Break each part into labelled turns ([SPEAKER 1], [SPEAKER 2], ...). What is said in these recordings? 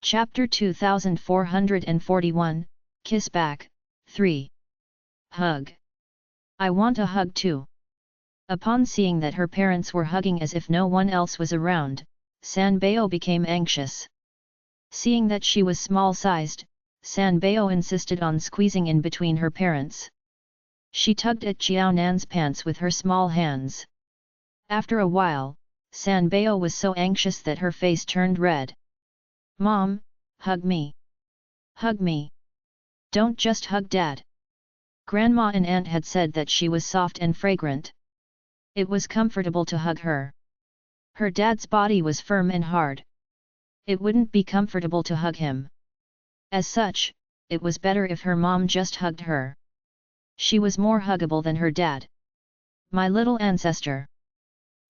[SPEAKER 1] Chapter 2441, Kiss Back, 3. Hug. I want a hug too. Upon seeing that her parents were hugging as if no one else was around, Sanbeo became anxious. Seeing that she was small-sized, Sanbeo insisted on squeezing in between her parents. She tugged at Xiaonan's pants with her small hands. After a while, Sanbeo was so anxious that her face turned red. "Mom, hug me. Hug me. Don't just hug Dad." Grandma and Aunt had said that she was soft and fragrant. It was comfortable to hug her. Her dad's body was firm and hard. It wouldn't be comfortable to hug him. As such, it was better if her mom just hugged her. She was more huggable than her dad. My little ancestor.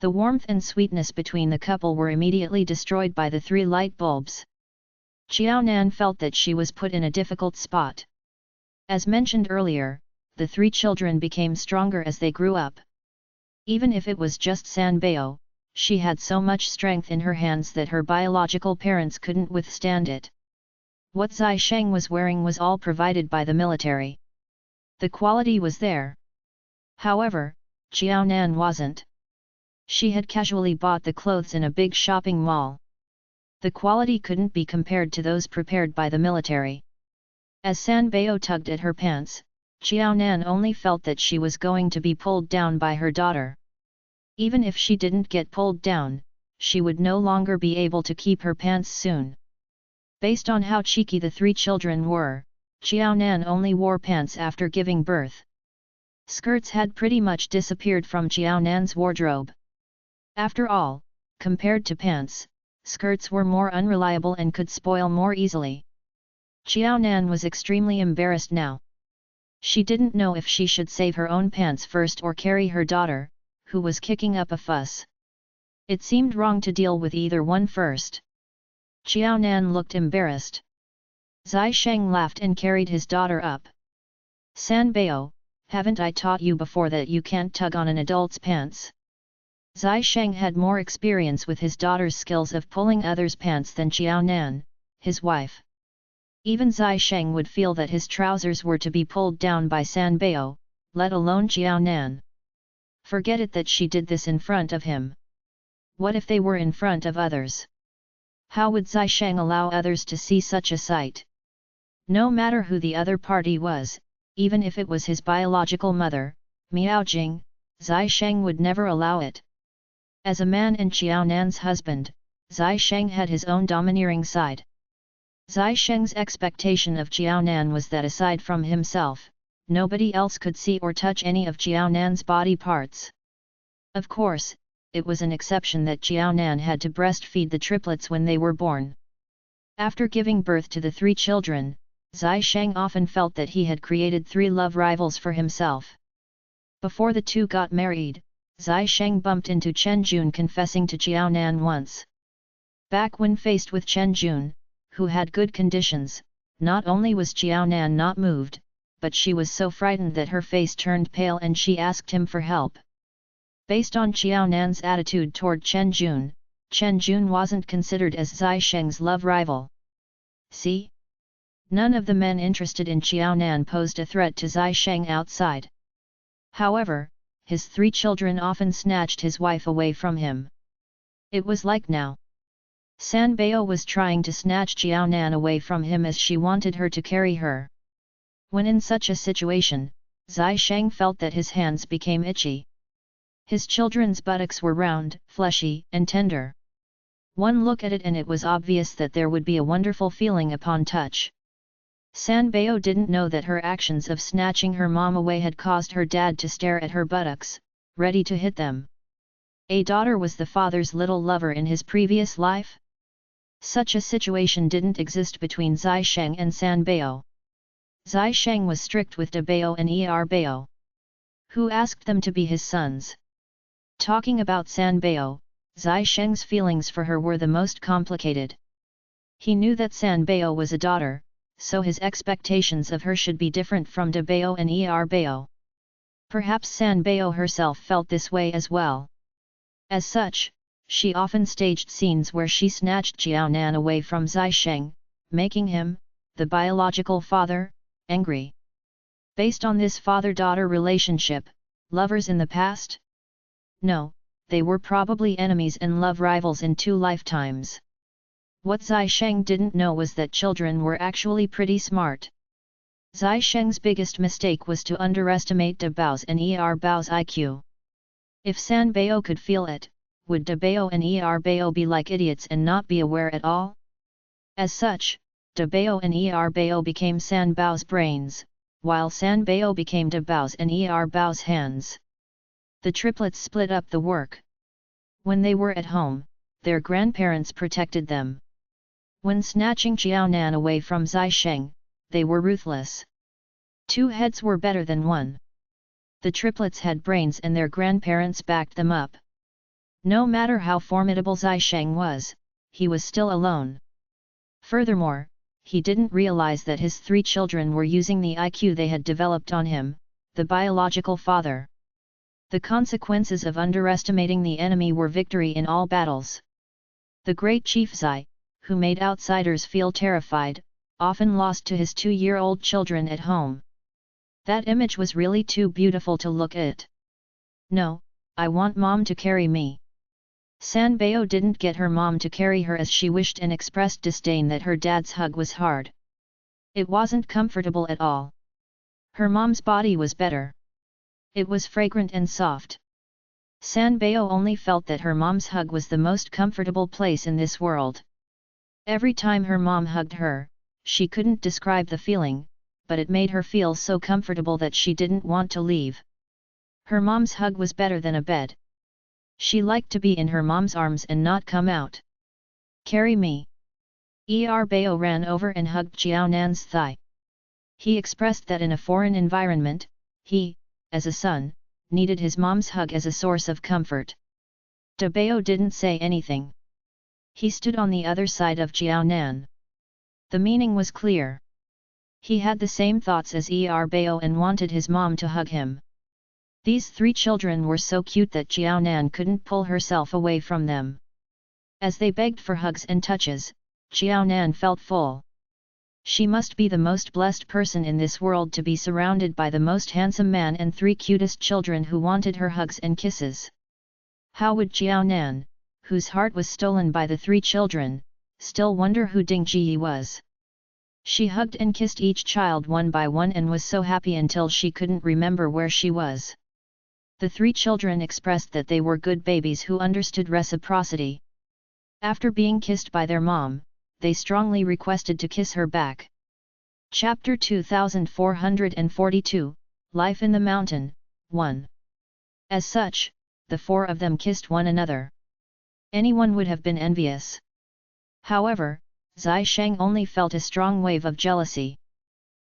[SPEAKER 1] The warmth and sweetness between the couple were immediately destroyed by the 3 light bulbs. Xiaonan felt that she was put in a difficult spot. As mentioned earlier, the 3 children became stronger as they grew up. Even if it was just Sanbeo, she had so much strength in her hands that her biological parents couldn't withstand it. What Zai Sheng was wearing was all provided by the military. The quality was there. However, Xiaonan wasn't. She had casually bought the clothes in a big shopping mall. The quality couldn't be compared to those prepared by the military. As Sanbeo tugged at her pants, Xiaonan only felt that she was going to be pulled down by her daughter. Even if she didn't get pulled down, she would no longer be able to keep her pants soon. Based on how cheeky the 3 children were, Xiaonan only wore pants after giving birth. Skirts had pretty much disappeared from Xiaonan's wardrobe. After all, compared to pants, skirts were more unreliable and could spoil more easily. Xiaonan was extremely embarrassed now. She didn't know if she should save her own pants first or carry her daughter, who was kicking up a fuss. It seemed wrong to deal with either one first. Xiaonan looked embarrassed. Zai Sheng laughed and carried his daughter up. "Sanbeo, haven't I taught you before that you can't tug on an adult's pants?" Zai Sheng had more experience with his daughter's skills of pulling others' pants than Xiaonan, his wife. Even Zai Sheng would feel that his trousers were to be pulled down by Sanbeo, let alone Xiaonan. Forget it that she did this in front of him. What if they were in front of others? How would Zai Sheng allow others to see such a sight? No matter who the other party was, even if it was his biological mother, Miaojing, Zai Sheng would never allow it. As a man and Xiaonan's husband, Zai Sheng had his own domineering side. Zai Sheng's expectation of Xiaonan was that aside from himself, nobody else could see or touch any of Xiaonan's body parts. Of course, it was an exception that Xiaonan had to breastfeed the triplets when they were born. After giving birth to the 3 children, Zai Sheng often felt that he had created 3 love rivals for himself. Before the 2 got married, Zai Sheng bumped into Chen Jun confessing to Xiaonan once. Back when faced with Chen Jun, who had good conditions, not only was Xiaonan not moved, but she was so frightened that her face turned pale and she asked him for help. Based on Xiaonan's attitude toward Chen Jun wasn't considered as Zai Sheng's love rival. See? None of the men interested in Xiaonan posed a threat to Zai Sheng outside. However, his 3 children often snatched his wife away from him. It was like now. Sanbeo was trying to snatch Xiaonan away from him as she wanted her to carry her. When in such a situation, Zai Sheng felt that his hands became itchy. His children's buttocks were round, fleshy, and tender. One look at it and it was obvious that there would be a wonderful feeling upon touch. Sanbeo didn't know that her actions of snatching her mom away had caused her dad to stare at her buttocks, ready to hit them. A daughter was the father's little lover in his previous life? Such a situation didn't exist between Zai Sheng and Sanbeo. Zai Sheng was strict with Dabeo and Bao, who asked them to be his sons. Talking about Sanbeo, Zai Sheng's feelings for her were the most complicated. He knew that Sanbeo was a daughter, so his expectations of her should be different from Dabeo and Bao. Perhaps Sanbeo herself felt this way as well. As such, she often staged scenes where she snatched Xiaonan away from Zai Sheng, making him, the biological father, angry. Based on this father-daughter relationship, lovers in the past? No, they were probably enemies and love rivals in 2 lifetimes. What Zai Sheng didn't know was that children were actually pretty smart. Zai Sheng's biggest mistake was to underestimate De Bao's and Bao's IQ. If San Bao could feel it, would De Bao and Bao be like idiots and not be aware at all? As such, De Bao and Bao became San Bao's brains, while San Bao became De Bao's and Bao's hands. The triplets split up the work. When they were at home, their grandparents protected them. When snatching Xiaonan away from Zai Sheng, they were ruthless. 2 heads were better than 1. The triplets had brains and their grandparents backed them up. No matter how formidable Zai Sheng was, he was still alone. Furthermore, he didn't realize that his 3 children were using the IQ they had developed on him, the biological father. The consequences of underestimating the enemy were victory in all battles. The great chief Zai, who made outsiders feel terrified, often lost to his 2-year-old children at home. That image was really too beautiful to look at. No, I want mom to carry me. San Bao didn't get her mom to carry her as she wished and expressed disdain that her dad's hug was hard. It wasn't comfortable at all. Her mom's body was better. It was fragrant and soft. San Bao only felt that her mom's hug was the most comfortable place in this world. Every time her mom hugged her, she couldn't describe the feeling, but it made her feel so comfortable that she didn't want to leave. Her mom's hug was better than a bed. She liked to be in her mom's arms and not come out. Carry me. Bao ran over and hugged Xiaonan's thigh. He expressed that in a foreign environment, he, as a son, needed his mom's hug as a source of comfort. De Bao didn't say anything. He stood on the other side of Xiaonan. The meaning was clear. He had the same thoughts as Bao and wanted his mom to hug him. These 3 children were so cute that Xiaonan couldn't pull herself away from them. As they begged for hugs and touches, Xiaonan felt full. She must be the most blessed person in this world to be surrounded by the most handsome man and 3 cutest children who wanted her hugs and kisses. How would Xiaonan, whose heart was stolen by the 3 children, still wonder who Ding Ji was? She hugged and kissed each child one by one and was so happy until she couldn't remember where she was. The 3 children expressed that they were good babies who understood reciprocity. After being kissed by their mom, they strongly requested to kiss her back. Chapter 2442, Life in the Mountain, 1. As such, the 4 of them kissed one another. Anyone would have been envious. However, Zai Sheng only felt a strong wave of jealousy.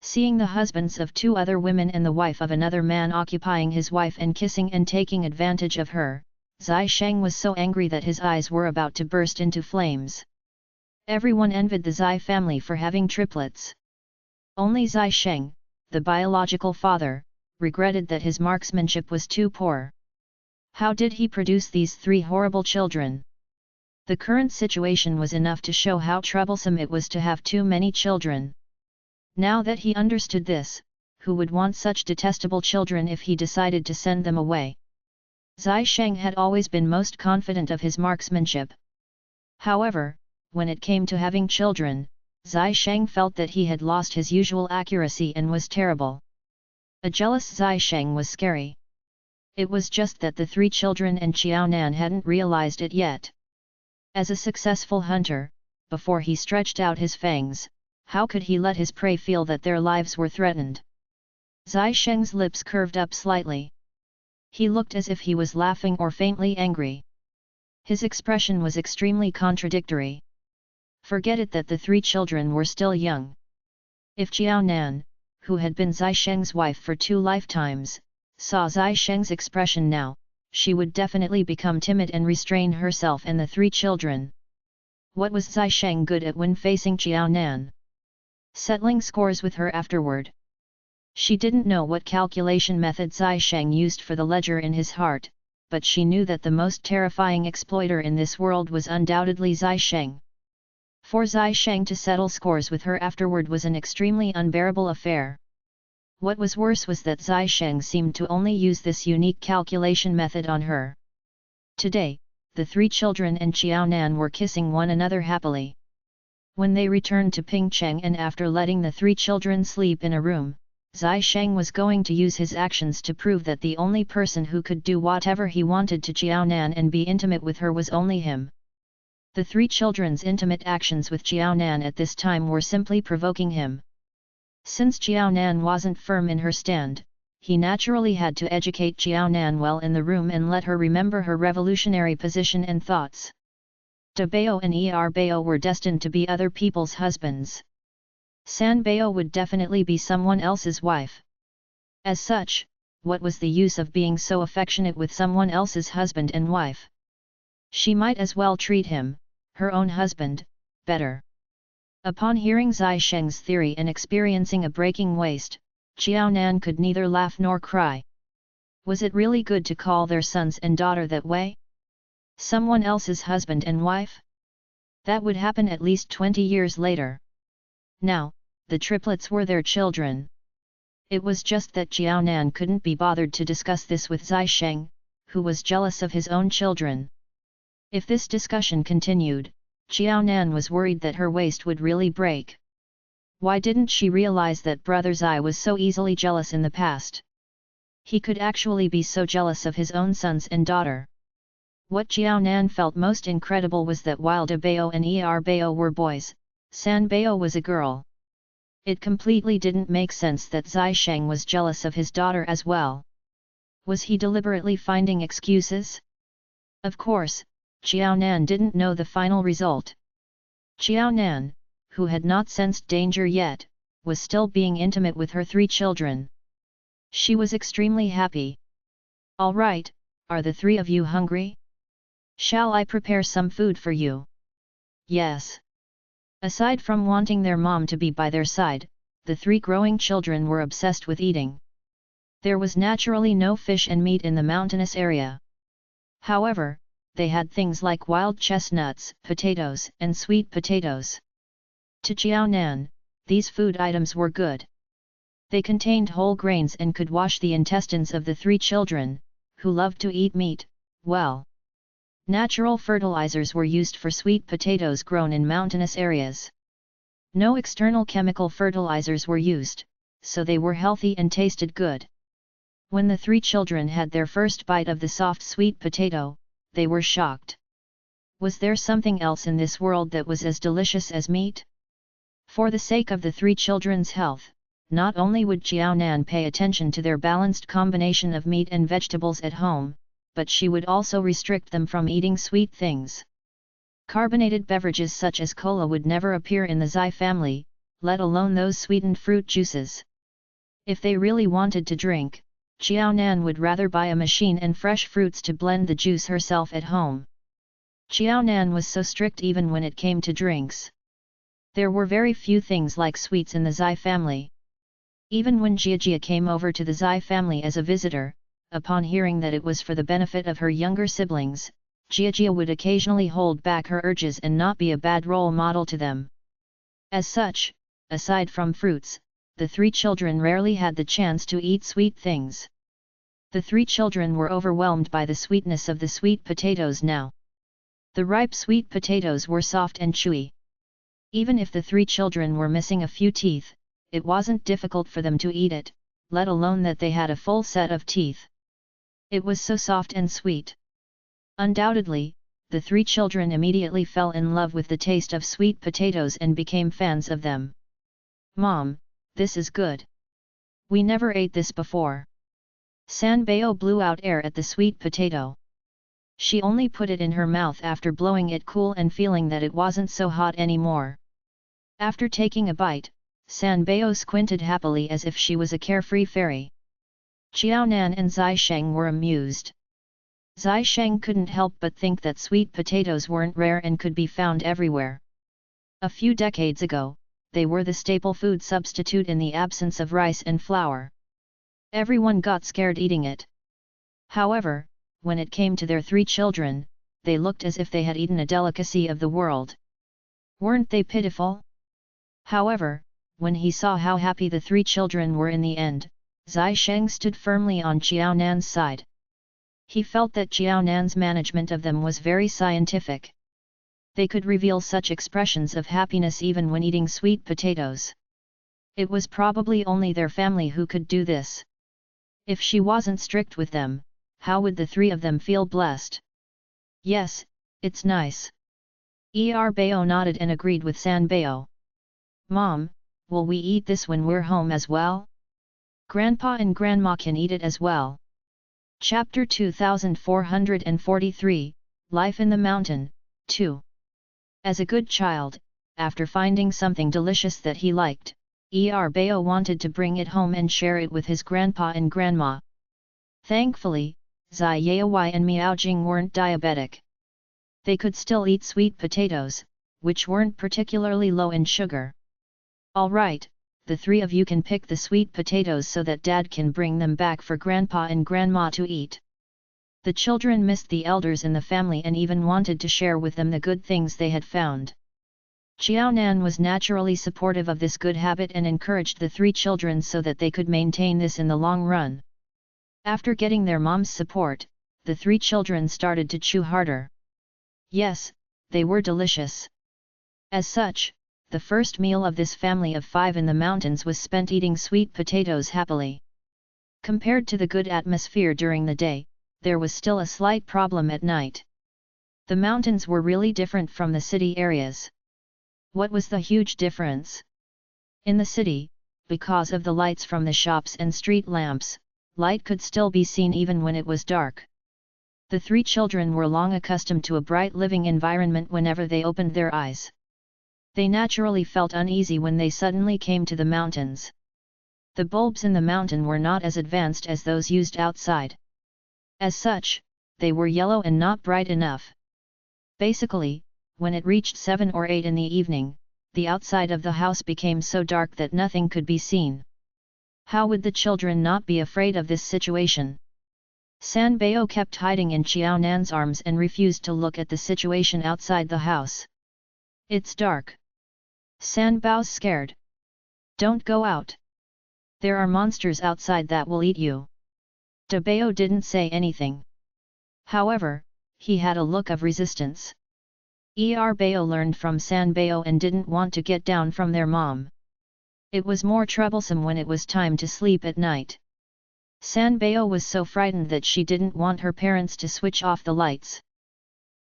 [SPEAKER 1] Seeing the husbands of 2 other women and the wife of another man occupying his wife and kissing and taking advantage of her, Zai Sheng was so angry that his eyes were about to burst into flames. Everyone envied the Zai family for having triplets. Only Zai Sheng, the biological father, regretted that his marksmanship was too poor. How did he produce these 3 horrible children? The current situation was enough to show how troublesome it was to have too many children. Now that he understood this, who would want such detestable children if he decided to send them away? Zai Sheng had always been most confident of his marksmanship. However, when it came to having children, Zai Sheng felt that he had lost his usual accuracy and was terrible. A jealous Zai Sheng was scary. It was just that the 3 children and Xiaonan hadn't realized it yet. As a successful hunter, before he stretched out his fangs, how could he let his prey feel that their lives were threatened? Zai Sheng's lips curved up slightly. He looked as if he was laughing or faintly angry. His expression was extremely contradictory. Forget it that the 3 children were still young. If Xiaonan, who had been Zai Sheng's wife for 2 lifetimes, saw Zai Sheng's expression now, she would definitely become timid and restrain herself and the 3 children. What was Zai Sheng good at when facing Xiaonan? Settling scores with her afterward. She didn't know what calculation method Zai Sheng used for the ledger in his heart, but she knew that the most terrifying exploiter in this world was undoubtedly Zai Sheng. For Zai Sheng to settle scores with her afterward was an extremely unbearable affair. What was worse was that Zai Sheng seemed to only use this unique calculation method on her. Today, the three children and Xiao Nan were kissing one another happily. When they returned to Pingcheng and after letting the three children sleep in a room, Zai Sheng was going to use his actions to prove that the only person who could do whatever he wanted to Xiao Nan and be intimate with her was only him. The three children's intimate actions with Xiao Nan at this time were simply provoking him. Since Xiao Nan wasn't firm in her stand, he naturally had to educate Xiao Nan well in the room and let her remember her revolutionary position and thoughts. De Bao and Bao were destined to be other people's husbands. San Bao would definitely be someone else's wife. As such, what was the use of being so affectionate with someone else's husband and wife? She might as well treat him, her own husband, better. Upon hearing Zai Sheng's theory and experiencing a breaking waist, Xiao Nan could neither laugh nor cry. Was it really good to call their sons and daughter that way? Someone else's husband and wife? That would happen at least 20 years later. Now, the triplets were their children. It was just that Xiao Nan couldn't be bothered to discuss this with Zai Sheng, who was jealous of his own children. If this discussion continued, Xiao Nan was worried that her waist would really break. Why didn't she realize that Brother Zai was so easily jealous in the past? He could actually be so jealous of his own sons and daughter. What Xiao Nan felt most incredible was that while De Bao and Bao were boys, San Bao was a girl. It completely didn't make sense that Zai Sheng was jealous of his daughter as well. Was he deliberately finding excuses? Of course, Xiao Nan didn't know the final result. Xiao Nan, who had not sensed danger yet, was still being intimate with her three children. She was extremely happy. "All right, are the three of you hungry? Shall I prepare some food for you?" "Yes." Aside from wanting their mom to be by their side, the three growing children were obsessed with eating. There was naturally no fish and meat in the mountainous area. However, they had things like wild chestnuts, potatoes, and sweet potatoes. To Xiao Nan, these food items were good. They contained whole grains and could wash the intestines of the three children, who loved to eat meat, well. Natural fertilizers were used for sweet potatoes grown in mountainous areas. No external chemical fertilizers were used, so they were healthy and tasted good. When the three children had their first bite of the soft sweet potato, they were shocked. Was there something else in this world that was as delicious as meat? For the sake of the three children's health, not only would Xiao Nan pay attention to their balanced combination of meat and vegetables at home, but she would also restrict them from eating sweet things. Carbonated beverages such as cola would never appear in the Zai family, let alone those sweetened fruit juices. If they really wanted to drink, Xiao Nan would rather buy a machine and fresh fruits to blend the juice herself at home. Xiao Nan was so strict even when it came to drinks. There were very few things like sweets in the Zai family. Even when Jia came over to the Zai family as a visitor, upon hearing that it was for the benefit of her younger siblings, Jia would occasionally hold back her urges and not be a bad role model to them. As such, aside from fruits, the three children rarely had the chance to eat sweet things. The three children were overwhelmed by the sweetness of the sweet potatoes now. The ripe sweet potatoes were soft and chewy. Even if the three children were missing a few teeth, it wasn't difficult for them to eat it, let alone that they had a full set of teeth. It was so soft and sweet. Undoubtedly, the three children immediately fell in love with the taste of sweet potatoes and became fans of them. "Mom, this is good. We never ate this before." San Bao blew out air at the sweet potato. She only put it in her mouth after blowing it cool and feeling that it wasn't so hot anymore. After taking a bite, San Bao squinted happily as if she was a carefree fairy. Xiao Nan and Zai Sheng were amused. Zai Sheng couldn't help but think that sweet potatoes weren't rare and could be found everywhere. A few decades ago, they were the staple food substitute in the absence of rice and flour. Everyone got scared eating it. However, when it came to their three children, they looked as if they had eaten a delicacy of the world. Weren't they pitiful? However, when he saw how happy the three children were in the end, Zai Sheng stood firmly on Xiao Nan's side. He felt that Xiao Nan's management of them was very scientific. They could reveal such expressions of happiness even when eating sweet potatoes. It was probably only their family who could do this. If she wasn't strict with them, how would the three of them feel blessed? Yes, it's nice. Bao nodded and agreed with San Bao. Mom, will we eat this when we're home as well? Grandpa and Grandma can eat it as well. Chapter 2443, Life in the Mountain, 2. As a good child, after finding something delicious that he liked, Bao wanted to bring it home and share it with his grandpa and grandma. Thankfully, Zai Yaowai and Miao Jing weren't diabetic. They could still eat sweet potatoes, which weren't particularly low in sugar. All right, the three of you can pick the sweet potatoes so that Dad can bring them back for Grandpa and Grandma to eat. The children missed the elders in the family and even wanted to share with them the good things they had found. Xiao Nan was naturally supportive of this good habit and encouraged the three children so that they could maintain this in the long run. After getting their mom's support, the three children started to chew harder. Yes, they were delicious. As such, the first meal of this family of 5 in the mountains was spent eating sweet potatoes happily. Compared to the good atmosphere during the day, there was still a slight problem at night. The mountains were really different from the city areas. What was the huge difference? In the city, because of the lights from the shops and street lamps, light could still be seen even when it was dark. The three children were long accustomed to a bright living environment whenever they opened their eyes. They naturally felt uneasy when they suddenly came to the mountains. The bulbs in the mountain were not as advanced as those used outside. As such, they were yellow and not bright enough. Basically, when it reached 7 or 8 in the evening, the outside of the house became so dark that nothing could be seen. How would the children not be afraid of this situation? San Bao kept hiding in Xiao Nan's arms and refused to look at the situation outside the house. It's dark. San Bao's scared. Don't go out. There are monsters outside that will eat you. De Bao didn't say anything. However, he had a look of resistance. Bao learned from San Bao and didn't want to get down from their mom. It was more troublesome when it was time to sleep at night. San Bao was so frightened that she didn't want her parents to switch off the lights.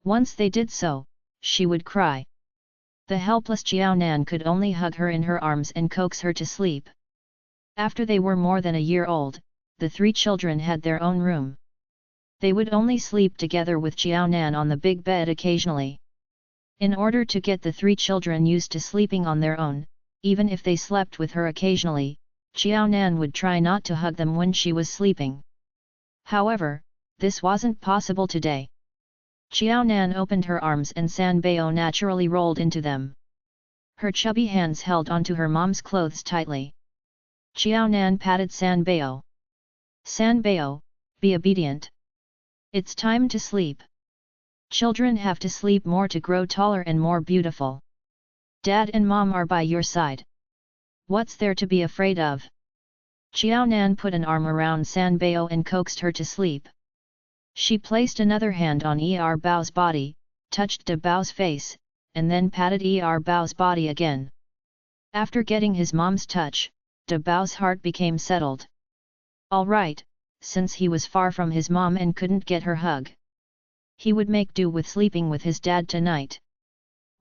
[SPEAKER 1] Once they did so, she would cry. The helpless Xiao Nan could only hug her in her arms and coax her to sleep. After they were more than a year old, the three children had their own room. They would only sleep together with Xiao Nan on the big bed occasionally. In order to get the three children used to sleeping on their own, even if they slept with her occasionally, Xiao Nan would try not to hug them when she was sleeping. However, this wasn't possible today. Xiao Nan opened her arms and San Bao naturally rolled into them. Her chubby hands held onto her mom's clothes tightly. Xiao Nan patted San Bao. San Bao, be obedient. It's time to sleep. Children have to sleep more to grow taller and more beautiful. Dad and Mom are by your side. What's there to be afraid of? Xiao Nan put an arm around San Bao and coaxed her to sleep. She placed another hand on Bao's body, touched De Bao's face, and then patted Bao's body again. After getting his mom's touch, De Bao's heart became settled. All right, since he was far from his mom and couldn't get her hug, he would make do with sleeping with his dad tonight.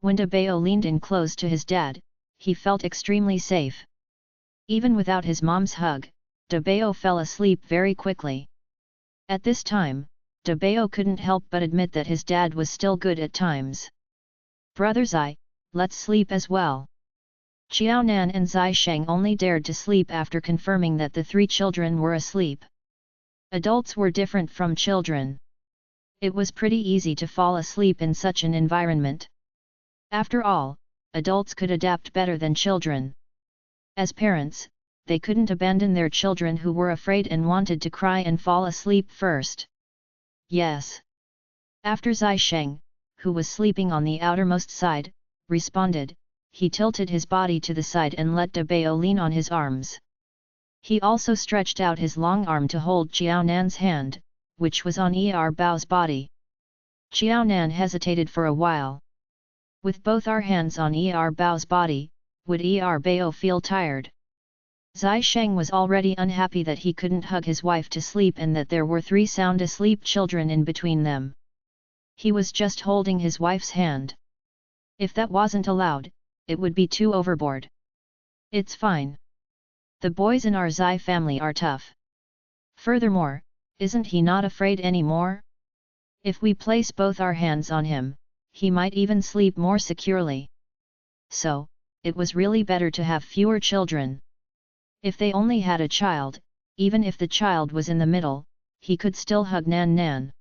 [SPEAKER 1] When De Bao leaned in close to his dad, he felt extremely safe. Even without his mom's hug, De Bao fell asleep very quickly. At this time, De Bao couldn't help but admit that his dad was still good at times. Brother Zai, let's sleep as well. Xiao Nan and Zai Sheng only dared to sleep after confirming that the three children were asleep. Adults were different from children. It was pretty easy to fall asleep in such an environment. After all, adults could adapt better than children. As parents, they couldn't abandon their children who were afraid and wanted to cry and fall asleep first. Yes. After Zai Sheng, who was sleeping on the outermost side, responded, he tilted his body to the side and let De Bao lean on his arms. He also stretched out his long arm to hold Xiao Nan's hand, which was on Bao's body. Xiao Nan hesitated for a while. With both our hands on Bao's body, would Bao feel tired? Zai Sheng was already unhappy that he couldn't hug his wife to sleep and that there were 3 sound asleep children in between them. He was just holding his wife's hand. If that wasn't allowed, it would be too overboard. It's fine. The boys in our Zai family are tough. Furthermore, isn't he not afraid anymore? If we place both our hands on him, he might even sleep more securely. So, it was really better to have fewer children. If they only had a child, even if the child was in the middle, he could still hug Nan Nan.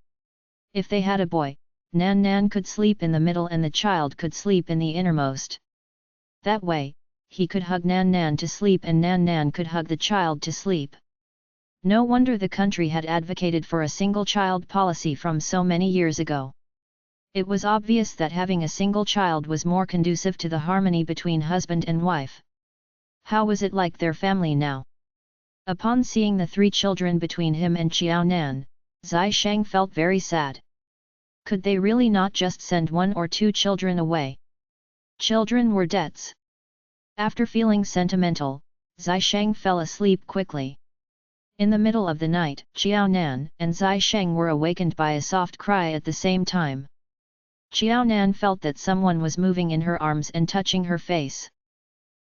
[SPEAKER 1] If they had a boy, Nan Nan could sleep in the middle and the child could sleep in the innermost. That way, he could hug Nan Nan to sleep and Nan Nan could hug the child to sleep. No wonder the country had advocated for a single-child policy from so many years ago. It was obvious that having a single child was more conducive to the harmony between husband and wife. How was it like their family now? Upon seeing the 3 children between him and Xiao Nan, Zai Sheng felt very sad. Could they really not just send 1 or 2 children away? Children were debts. After feeling sentimental, Zai Sheng fell asleep quickly. In the middle of the night, Xiao Nan and Zai Sheng were awakened by a soft cry at the same time. Xiao Nan felt that someone was moving in her arms and touching her face.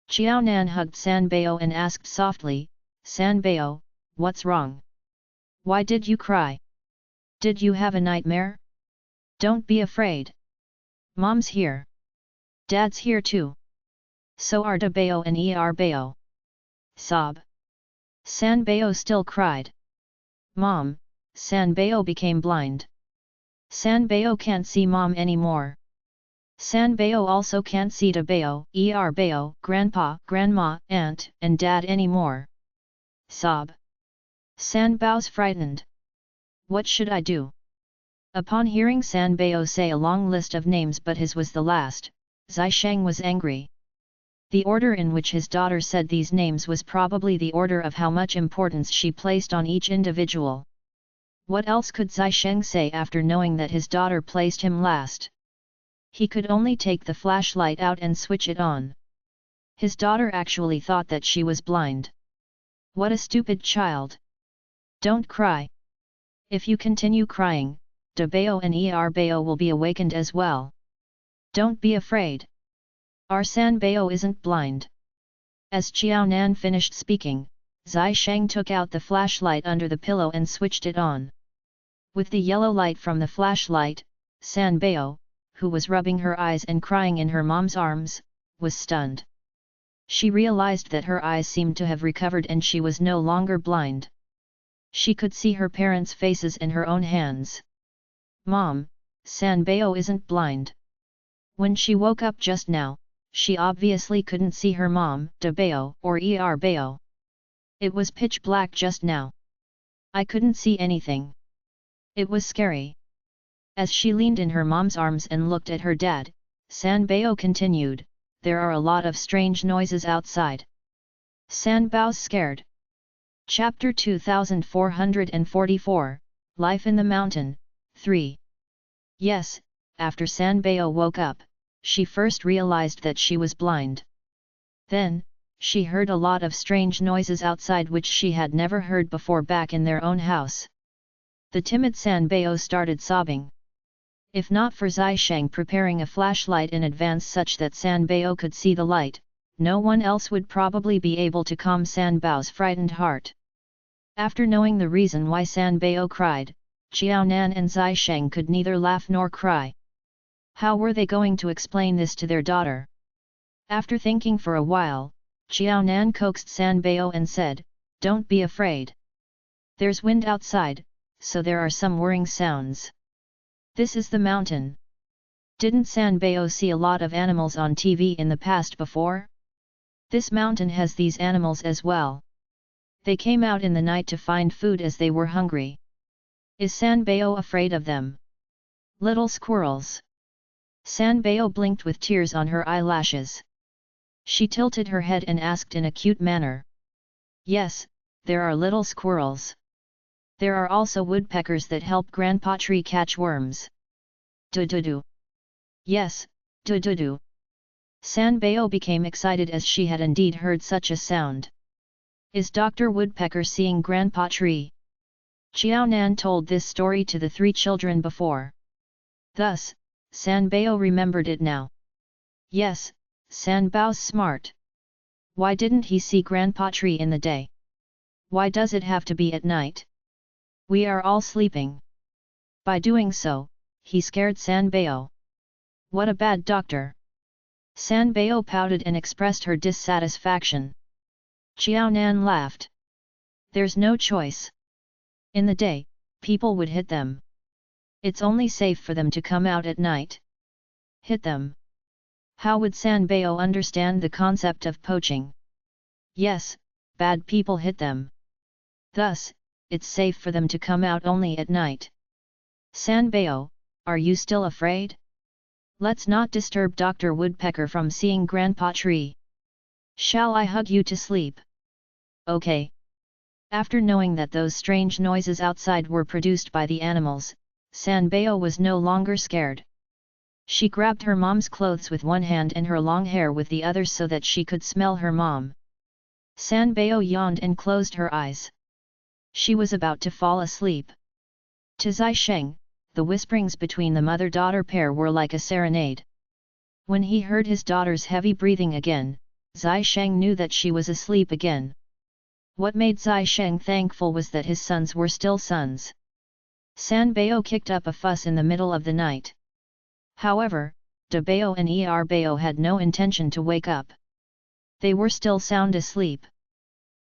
[SPEAKER 1] Xiao Nan hugged San Bao and asked softly, "San Bao, what's wrong? Why did you cry? Did you have a nightmare? Don't be afraid. Mom's here. Dad's here too. So are De Bao and Bao." Sob. San Bao still cried. "Mom," San Bao became blind. San Bao can't see Mom anymore. San Bao also can't see De Bao, Bao, Grandpa, Grandma, Aunt, and Dad anymore. Sob. San Bao's frightened. What should I do? Upon hearing San Bao say a long list of names but his was the last, Zai Sheng was angry. The order in which his daughter said these names was probably the order of how much importance she placed on each individual. What else could Zai Sheng say after knowing that his daughter placed him last? He could only take the flashlight out and switch it on. His daughter actually thought that she was blind. What a stupid child! Don't cry. If you continue crying, De Bao and Bao will be awakened as well. Don't be afraid. Our San Bao isn't blind. As Xiao Nan finished speaking, Zai Sheng took out the flashlight under the pillow and switched it on. With the yellow light from the flashlight, San Bao, who was rubbing her eyes and crying in her mom's arms, was stunned. She realized that her eyes seemed to have recovered and she was no longer blind. She could see her parents' faces in her own hands. "Mom, San Bao isn't blind." When she woke up just now, she obviously couldn't see her mom, De Bao, or Bao. It was pitch black just now. I couldn't see anything. It was scary. As she leaned in her mom's arms and looked at her dad, San Bao continued, "There are a lot of strange noises outside." San Bao's scared. Chapter 2444, Life in the Mountain, 3. Yes, after San Bao woke up, she first realized that she was blind. Then, she heard a lot of strange noises outside which she had never heard before back in their own house. The timid San Bao started sobbing. If not for Zai Sheng preparing a flashlight in advance such that San Bao could see the light, no one else would probably be able to calm San Bao's frightened heart. After knowing the reason why San Bao cried, Xiao Nan and Zai Sheng could neither laugh nor cry. How were they going to explain this to their daughter? After thinking for a while, Xiao Nan coaxed San Bao and said, "Don't be afraid. There's wind outside, so there are some whirring sounds. This is the mountain. Didn't San Bao see a lot of animals on TV in the past before? This mountain has these animals as well. They came out in the night to find food as they were hungry. Is San Bao afraid of them? Little squirrels. Sanbao blinked with tears on her eyelashes. She tilted her head and asked in a cute manner. Yes, there are little squirrels. There are also woodpeckers that help Grandpa Tree catch worms. Do-do-do. Yes, do-do-do. Sanbao became excited as she had indeed heard such a sound. Is Dr. Woodpecker seeing Grandpa Tree? Xiaonan told this story to the three children before. Thus, Sanbao remembered it now. Yes, Sanbao's smart. Why didn't he see Grandpa Tree in the day? Why does it have to be at night? We are all sleeping. By doing so, he scared Sanbao. What a bad doctor! Sanbao pouted and expressed her dissatisfaction. Xiaonan laughed. There's no choice. In the day, people would hit them. It's only safe for them to come out at night. Hit them. How would Sanbao understand the concept of poaching? Yes, bad people hit them. Thus, it's safe for them to come out only at night. Sanbao, are you still afraid? Let's not disturb Dr. Woodpecker from seeing Grandpa Tree. Shall I hug you to sleep? Okay. After knowing that those strange noises outside were produced by the animals, Sanbao was no longer scared. She grabbed her mom's clothes with one hand and her long hair with the other so that she could smell her mom. Sanbao yawned and closed her eyes. She was about to fall asleep. To Zai Sheng, the whisperings between the mother-daughter pair were like a serenade. When he heard his daughter's heavy breathing again, Zai Sheng knew that she was asleep again. What made Zai Sheng thankful was that his sons were still sons. Sanbao kicked up a fuss in the middle of the night. However, Dabao and Bao had no intention to wake up. They were still sound asleep.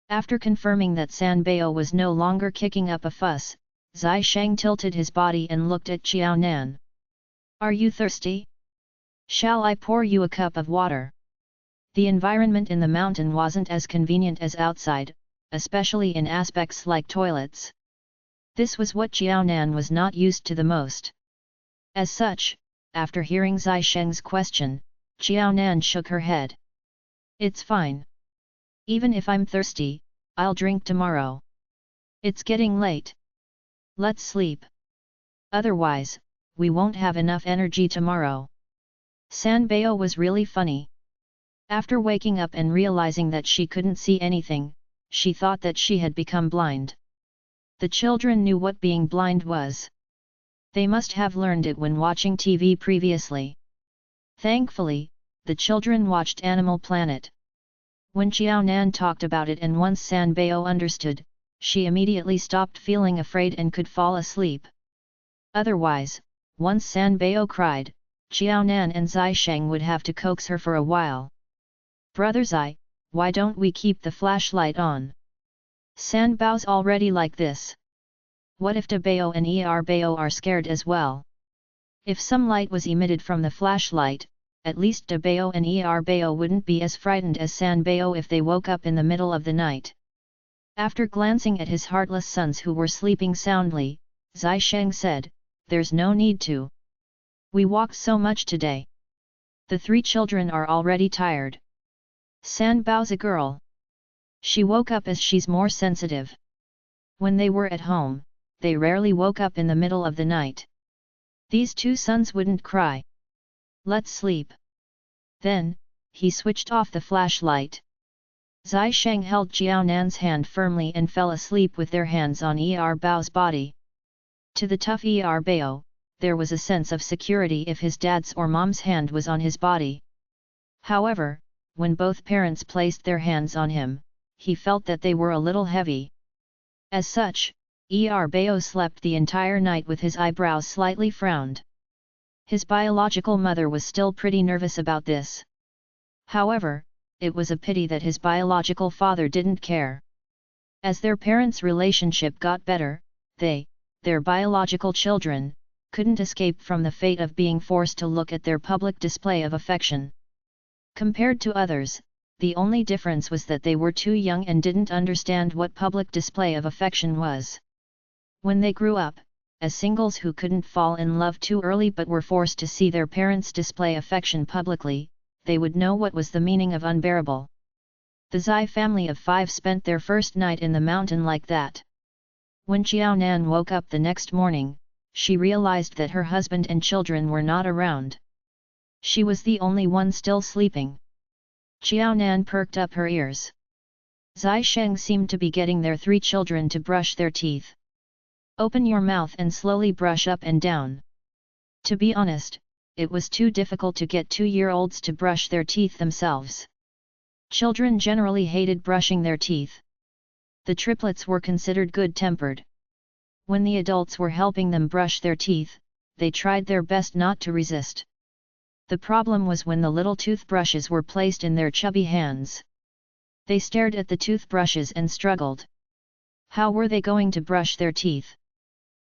[SPEAKER 1] After confirming that Sanbao was no longer kicking up a fuss, Zai Sheng tilted his body and looked at Xiaonan. Are you thirsty? Shall I pour you a cup of water? The environment in the mountain wasn't as convenient as outside, especially in aspects like toilets. This was what Xiaonan was not used to the most. As such, after hearing Zai Sheng's question, Xiaonan shook her head. It's fine. Even if I'm thirsty, I'll drink tomorrow. It's getting late. Let's sleep. Otherwise, we won't have enough energy tomorrow. Sanbao was really funny. After waking up and realizing that she couldn't see anything, she thought that she had become blind. The children knew what being blind was. They must have learned it when watching TV previously. Thankfully, the children watched Animal Planet. When Xiaonan talked about it and once Sanbao understood, she immediately stopped feeling afraid and could fall asleep. Otherwise, once Sanbao cried, Xiaonan and Zai Sheng would have to coax her for a while. Brother Zai, why don't we keep the flashlight on? Sanbao's already like this. What if Dabao and Bao are scared as well? If some light was emitted from the flashlight, at least Dabao and Bao wouldn't be as frightened as Sanbao if they woke up in the middle of the night. After glancing at his heartless sons who were sleeping soundly, Zai Sheng said, "There's no need to. We walked so much today. The three children are already tired. Sanbao's a girl. She woke up as she's more sensitive. When they were at home, they rarely woke up in the middle of the night. These two sons wouldn't cry. Let's sleep." Then, he switched off the flashlight. Zai Sheng held Xiaonan's hand firmly and fell asleep with their hands on Bao's body. To the tough Bao, there was a sense of security if his dad's or mom's hand was on his body. However, when both parents placed their hands on him, he felt that they were a little heavy. As such, Bao slept the entire night with his eyebrows slightly frowned. His biological mother was still pretty nervous about this. However, it was a pity that his biological father didn't care. As their parents' relationship got better, their biological children, couldn't escape from the fate of being forced to look at their public display of affection. Compared to others, the only difference was that they were too young and didn't understand what public display of affection was. When they grew up, as singles who couldn't fall in love too early but were forced to see their parents display affection publicly, they would know what was the meaning of unbearable. The Zai family of 5 spent their first night in the mountain like that. When Xiao Nan woke up the next morning, she realized that her husband and children were not around. She was the only one still sleeping. Xiao Nan perked up her ears. Zai Sheng seemed to be getting their 3 children to brush their teeth. Open your mouth and slowly brush up and down. To be honest, it was too difficult to get 2-year-olds to brush their teeth themselves. Children generally hated brushing their teeth. The triplets were considered good-tempered. When the adults were helping them brush their teeth, they tried their best not to resist. The problem was when the little toothbrushes were placed in their chubby hands. They stared at the toothbrushes and struggled. How were they going to brush their teeth?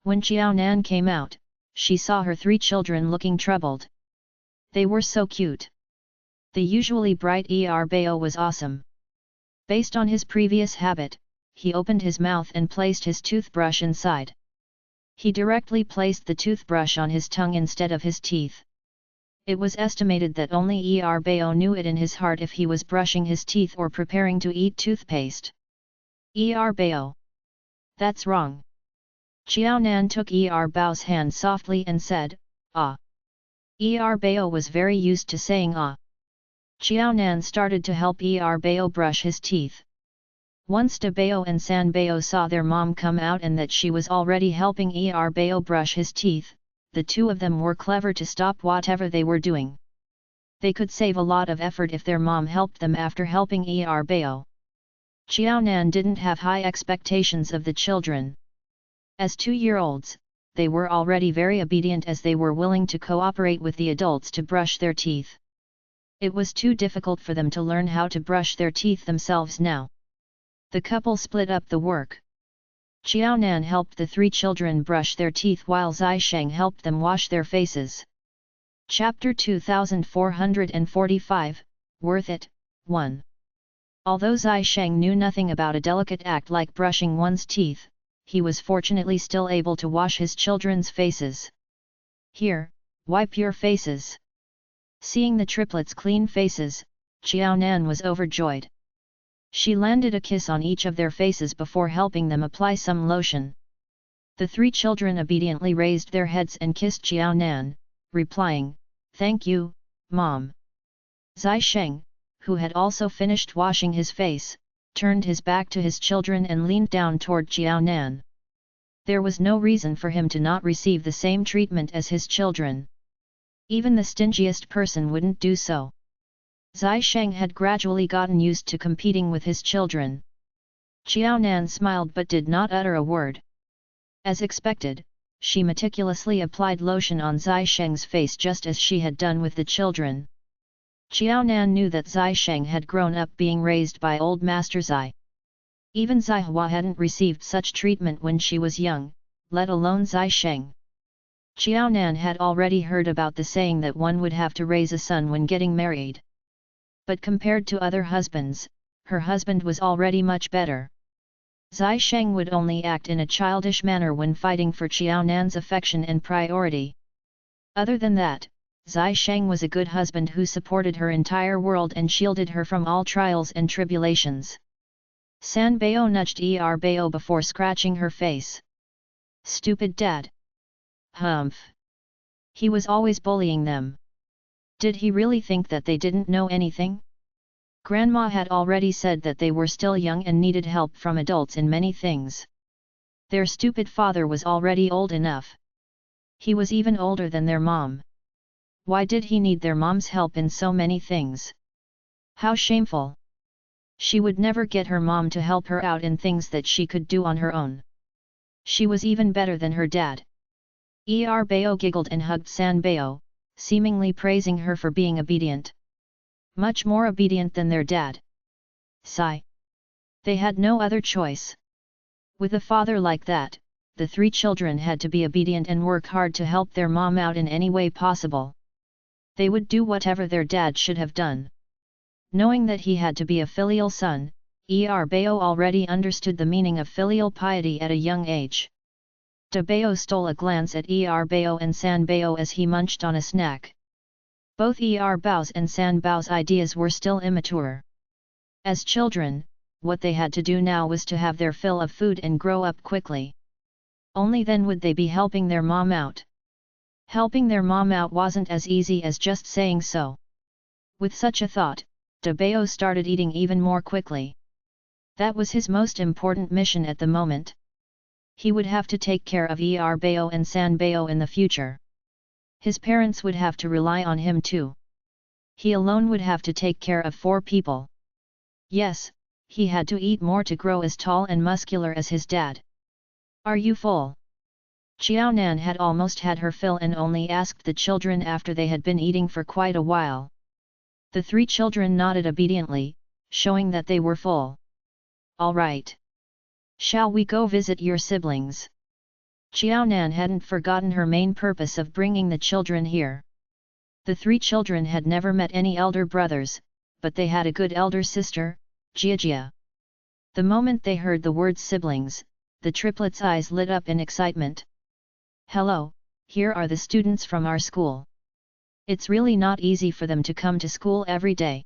[SPEAKER 1] When Xiao Nan came out, she saw her 3 children looking troubled. They were so cute. The usually bright Bao was awesome. Based on his previous habit, he opened his mouth and placed his toothbrush inside. He directly placed the toothbrush on his tongue instead of his teeth. It was estimated that only Bao knew it in his heart if he was brushing his teeth or preparing to eat toothpaste. Bao. That's wrong. Xiao Nan took Bao's hand softly and said, "Ah." Bao was very used to saying "ah." Xiao Nan started to help Bao brush his teeth. Once Da Bao and San Bao saw their mom come out and that she was already helping Bao brush his teeth, the 2 of them were clever to stop whatever they were doing. They could save a lot of effort if their mom helped them after helping Bao. Xiao Nan didn't have high expectations of the children. As 2-year-olds, they were already very obedient as they were willing to cooperate with the adults to brush their teeth. It was too difficult for them to learn how to brush their teeth themselves now. The couple split up the work. Xiao Nan helped the 3 children brush their teeth while Zai Sheng helped them wash their faces. Chapter 2445, Worth It, 1. Although Zai Sheng knew nothing about a delicate act like brushing one's teeth, he was fortunately still able to wash his children's faces. "Here, wipe your faces." Seeing the triplets' clean faces, Xiao Nan was overjoyed. She landed a kiss on each of their faces before helping them apply some lotion. The 3 children obediently raised their heads and kissed Xiao Nan, replying, "Thank you, Mom." Zai Sheng, who had also finished washing his face, turned his back to his children and leaned down toward Xiao Nan. There was no reason for him to not receive the same treatment as his children. Even the stingiest person wouldn't do so. Zai Sheng had gradually gotten used to competing with his children. Xiao Nan smiled but did not utter a word. As expected, she meticulously applied lotion on Zai Sheng's face just as she had done with the children. Xiao Nan knew that Zai Sheng had grown up being raised by old Master Zai. Even Zai Hua hadn't received such treatment when she was young, let alone Zai Sheng. Xiao Nan had already heard about the saying that one would have to raise a son when getting married. But compared to other husbands, her husband was already much better. Zai Sheng would only act in a childish manner when fighting for Xiao Nan's affection and priority. Other than that, Zai Sheng was a good husband who supported her entire world and shielded her from all trials and tribulations. San Bao nudged Bao before scratching her face. "Stupid dad. Humph. He was always bullying them. Did he really think that they didn't know anything?" Grandma had already said that they were still young and needed help from adults in many things. Their stupid father was already old enough. He was even older than their mom. Why did he need their mom's help in so many things? How shameful! She would never get her mom to help her out in things that she could do on her own. She was even better than her dad. Bao giggled and hugged San Bao, seemingly praising her for being obedient. Much more obedient than their dad. Sigh. They had no other choice. With a father like that, the 3 children had to be obedient and work hard to help their mom out in any way possible. They would do whatever their dad should have done. Knowing that he had to be a filial son, Bao already understood the meaning of filial piety at a young age. De Bao stole a glance at Bao and San Bao as he munched on a snack. Both Bao's and San Bao's ideas were still immature. As children, what they had to do now was to have their fill of food and grow up quickly. Only then would they be helping their mom out. Helping their mom out wasn't as easy as just saying so. With such a thought, De Bao started eating even more quickly. That was his most important mission at the moment. He would have to take care of Bao and San Bao in the future. His parents would have to rely on him too. He alone would have to take care of 4 people. Yes, he had to eat more to grow as tall and muscular as his dad. Are you full? Xiaonan had almost had her fill and only asked the children after they had been eating for quite a while. The 3 children nodded obediently, showing that they were full. All right. Shall we go visit your siblings? Xiaonan hadn't forgotten her main purpose of bringing the children here. The 3 children had never met any elder brothers, but they had a good elder sister, Jiajia. The moment they heard the word siblings, the triplets' eyes lit up in excitement. Hello, here are the students from our school. It's really not easy for them to come to school every day.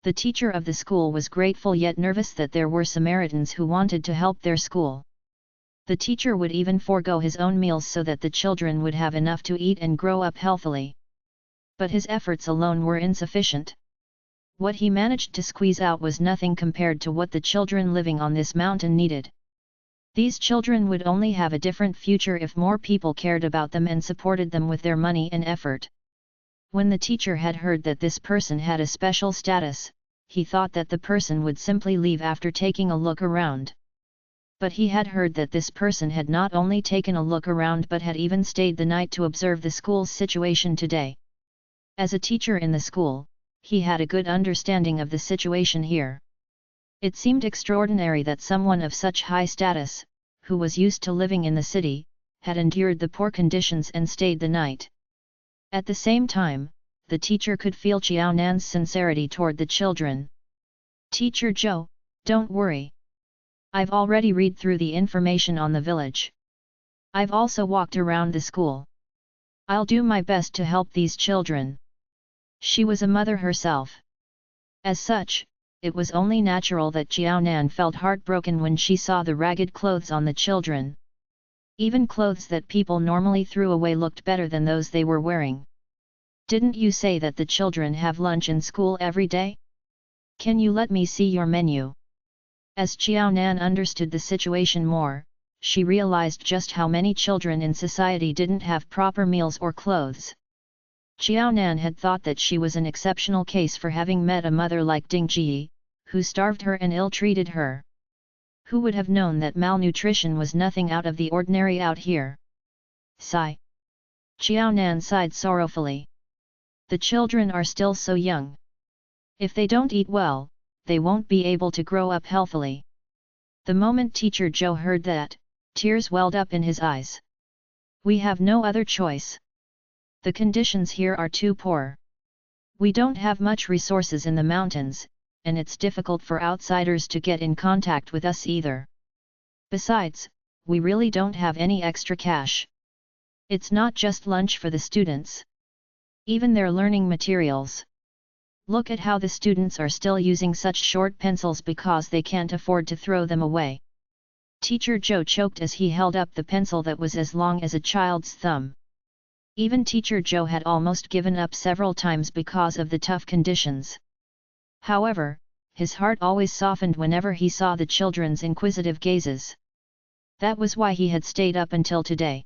[SPEAKER 1] The teacher of the school was grateful yet nervous that there were Samaritans who wanted to help their school. The teacher would even forego his own meals so that the children would have enough to eat and grow up healthily. But his efforts alone were insufficient. What he managed to squeeze out was nothing compared to what the children living on this mountain needed. These children would only have a different future if more people cared about them and supported them with their money and effort. When the teacher had heard that this person had a special status, he thought that the person would simply leave after taking a look around. But he had heard that this person had not only taken a look around but had even stayed the night to observe the school's situation today. As a teacher in the school, he had a good understanding of the situation here. It seemed extraordinary that someone of such high status, who was used to living in the city, had endured the poor conditions and stayed the night. At the same time, the teacher could feel Xiaonan's sincerity toward the children. Teacher Zhou, don't worry. I've already read through the information on the village. I've also walked around the school. I'll do my best to help these children. She was a mother herself. As such, it was only natural that Xiaonan felt heartbroken when she saw the ragged clothes on the children. Even clothes that people normally threw away looked better than those they were wearing. Didn't you say that the children have lunch in school every day? Can you let me see your menu? As Xiaonan understood the situation more, she realized just how many children in society didn't have proper meals or clothes. Xiaonan had thought that she was an exceptional case for having met a mother like Ding Ji, who starved her and ill-treated her. Who would have known that malnutrition was nothing out of the ordinary out here? Sigh. Xiaonan sighed sorrowfully. The children are still so young. If they don't eat well, they won't be able to grow up healthily. The moment Teacher Zhou heard that, tears welled up in his eyes. We have no other choice. The conditions here are too poor. We don't have much resources in the mountains, and it's difficult for outsiders to get in contact with us either. Besides, we really don't have any extra cash. It's not just lunch for the students. Even their learning materials. Look at how the students are still using such short pencils because they can't afford to throw them away. Teacher Zhou choked as he held up the pencil that was as long as a child's thumb. Even Teacher Zhou had almost given up several times because of the tough conditions. However, his heart always softened whenever he saw the children's inquisitive gazes. That was why he had stayed up until today.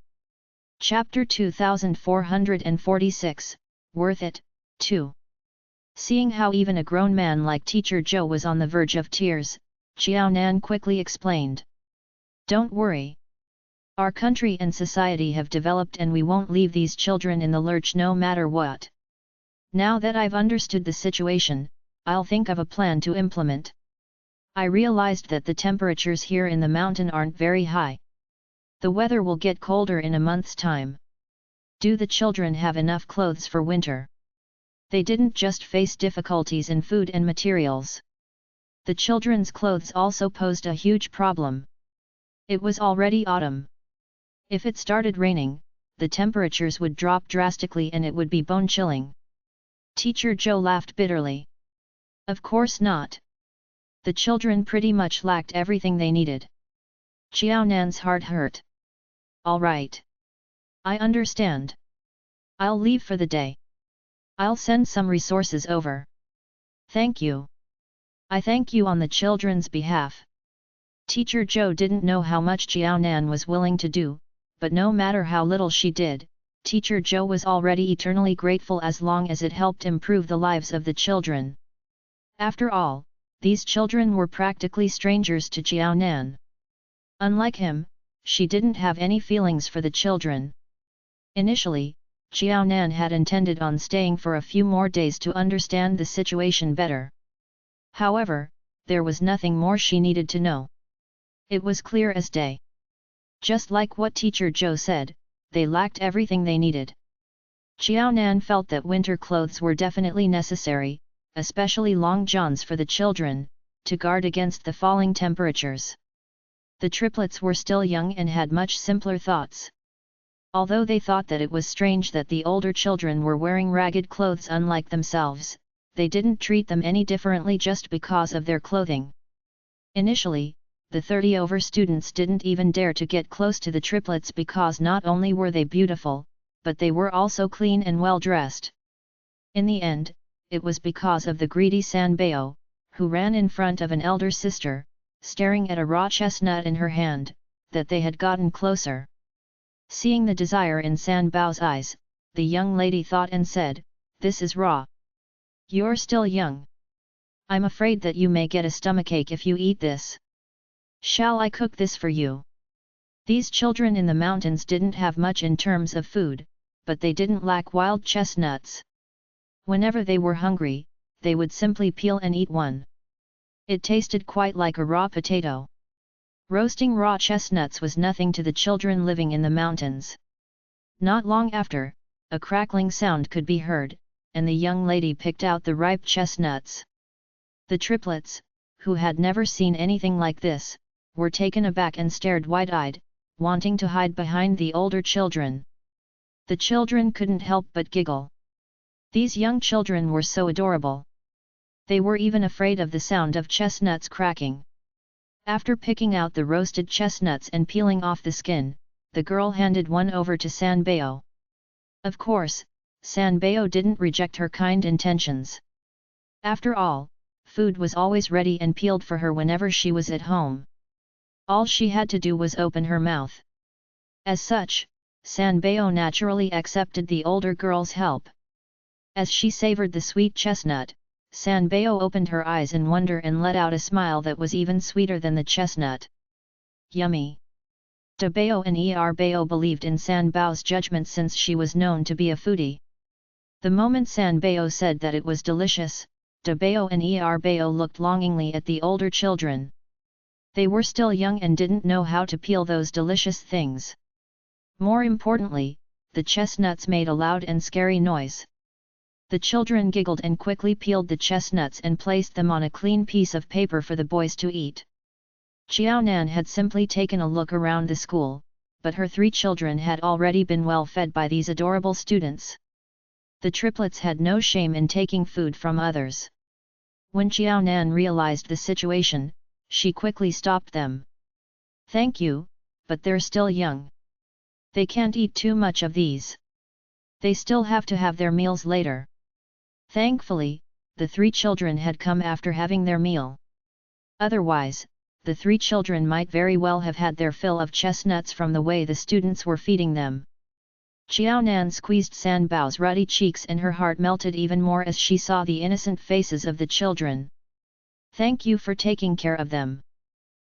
[SPEAKER 1] Chapter 2446, Worth It, 2. Seeing how even a grown man like Teacher Zhou was on the verge of tears, Xiaonan quickly explained. Don't worry. Our country and society have developed and we won't leave these children in the lurch no matter what. Now that I've understood the situation, I'll think of a plan to implement. I realized that the temperatures here in the mountain aren't very high. The weather will get colder in a month's time. Do the children have enough clothes for winter? They didn't just face difficulties in food and materials. The children's clothes also posed a huge problem. It was already autumn. If it started raining, the temperatures would drop drastically and it would be bone-chilling. Teacher Zhou laughed bitterly. Of course not. The children pretty much lacked everything they needed. Qiaonan's heart hurt. All right. I understand. I'll leave for the day. I'll send some resources over. Thank you. I thank you on the children's behalf. Teacher Zhou didn't know how much Qiaonan was willing to do, but no matter how little she did, Teacher Zhou was already eternally grateful as long as it helped improve the lives of the children. After all, these children were practically strangers to Qiaonan. Unlike him, she didn't have any feelings for the children. Initially, Qiaonan had intended on staying for a few more days to understand the situation better. However, there was nothing more she needed to know. It was clear as day. Just like what Teacher Zhou said, they lacked everything they needed. Qiaonan felt that winter clothes were definitely necessary, especially long johns for the children, to guard against the falling temperatures. The triplets were still young and had much simpler thoughts. Although they thought that it was strange that the older children were wearing ragged clothes unlike themselves, they didn't treat them any differently just because of their clothing. Initially, the 30-over students didn't even dare to get close to the triplets because not only were they beautiful, but they were also clean and well-dressed. In the end, it was because of the greedy Sanbao, who ran in front of an elder sister, staring at a raw chestnut in her hand, that they had gotten closer. Seeing the desire in Sanbao's eyes, the young lady thought and said, "This is raw. You're still young. I'm afraid that you may get a stomachache if you eat this. Shall I cook this for you?" These children in the mountains didn't have much in terms of food, but they didn't lack wild chestnuts. Whenever they were hungry, they would simply peel and eat one. It tasted quite like a raw potato. Roasting raw chestnuts was nothing to the children living in the mountains. Not long after, a crackling sound could be heard, and the young lady picked out the ripe chestnuts. The triplets, who had never seen anything like this, were taken aback and stared wide-eyed, wanting to hide behind the older children. The children couldn't help but giggle. These young children were so adorable. They were even afraid of the sound of chestnuts cracking. After picking out the roasted chestnuts and peeling off the skin, the girl handed one over to Sanbao. Of course, Sanbao didn't reject her kind intentions. After all, food was always ready and peeled for her whenever she was at home. All she had to do was open her mouth. As such, Sanbao naturally accepted the older girl's help. As she savored the sweet chestnut, Sanbao opened her eyes in wonder and let out a smile that was even sweeter than the chestnut. Yummy! Dabao and Erbao believed in Sanbao's judgment since she was known to be a foodie. The moment Sanbao said that it was delicious, Dabao and Erbao looked longingly at the older children. They were still young and didn't know how to peel those delicious things. More importantly, the chestnuts made a loud and scary noise. The children giggled and quickly peeled the chestnuts and placed them on a clean piece of paper for the boys to eat. Qiaonan had simply taken a look around the school, but her 3 children had already been well fed by these adorable students. The triplets had no shame in taking food from others. When Qiaonan realized the situation, she quickly stopped them. "Thank you, but they're still young. They can't eat too much of these. They still have to have their meals later." Thankfully, the 3 children had come after having their meal. Otherwise, the 3 children might very well have had their fill of chestnuts from the way the students were feeding them. Qiaonan squeezed Sanbao's ruddy cheeks and her heart melted even more as she saw the innocent faces of the children. "Thank you for taking care of them.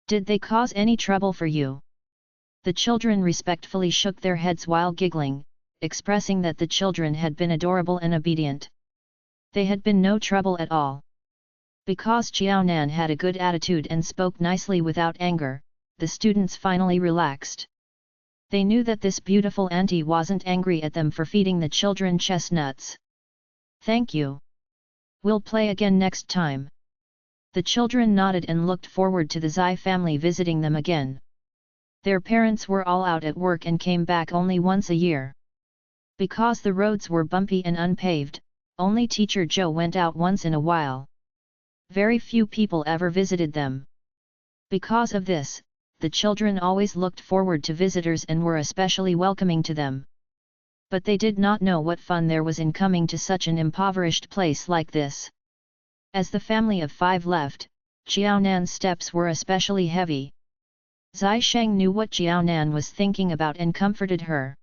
[SPEAKER 1] Did they cause any trouble for you?" The children respectfully shook their heads while giggling, expressing that the children had been adorable and obedient. They had been no trouble at all. Because Qiaonan had a good attitude and spoke nicely without anger, the students finally relaxed. They knew that this beautiful auntie wasn't angry at them for feeding the children chestnuts. "Thank you. We'll play again next time." The children nodded and looked forward to the Zai family visiting them again. Their parents were all out at work and came back only once a year. Because the roads were bumpy and unpaved, only Teacher Joe went out once in a while. Very few people ever visited them. Because of this, the children always looked forward to visitors and were especially welcoming to them. But they did not know what fun there was in coming to such an impoverished place like this. As the family of 5 left, Jiaonan's steps were especially heavy. Zai Sheng knew what Jiaonan was thinking about and comforted her.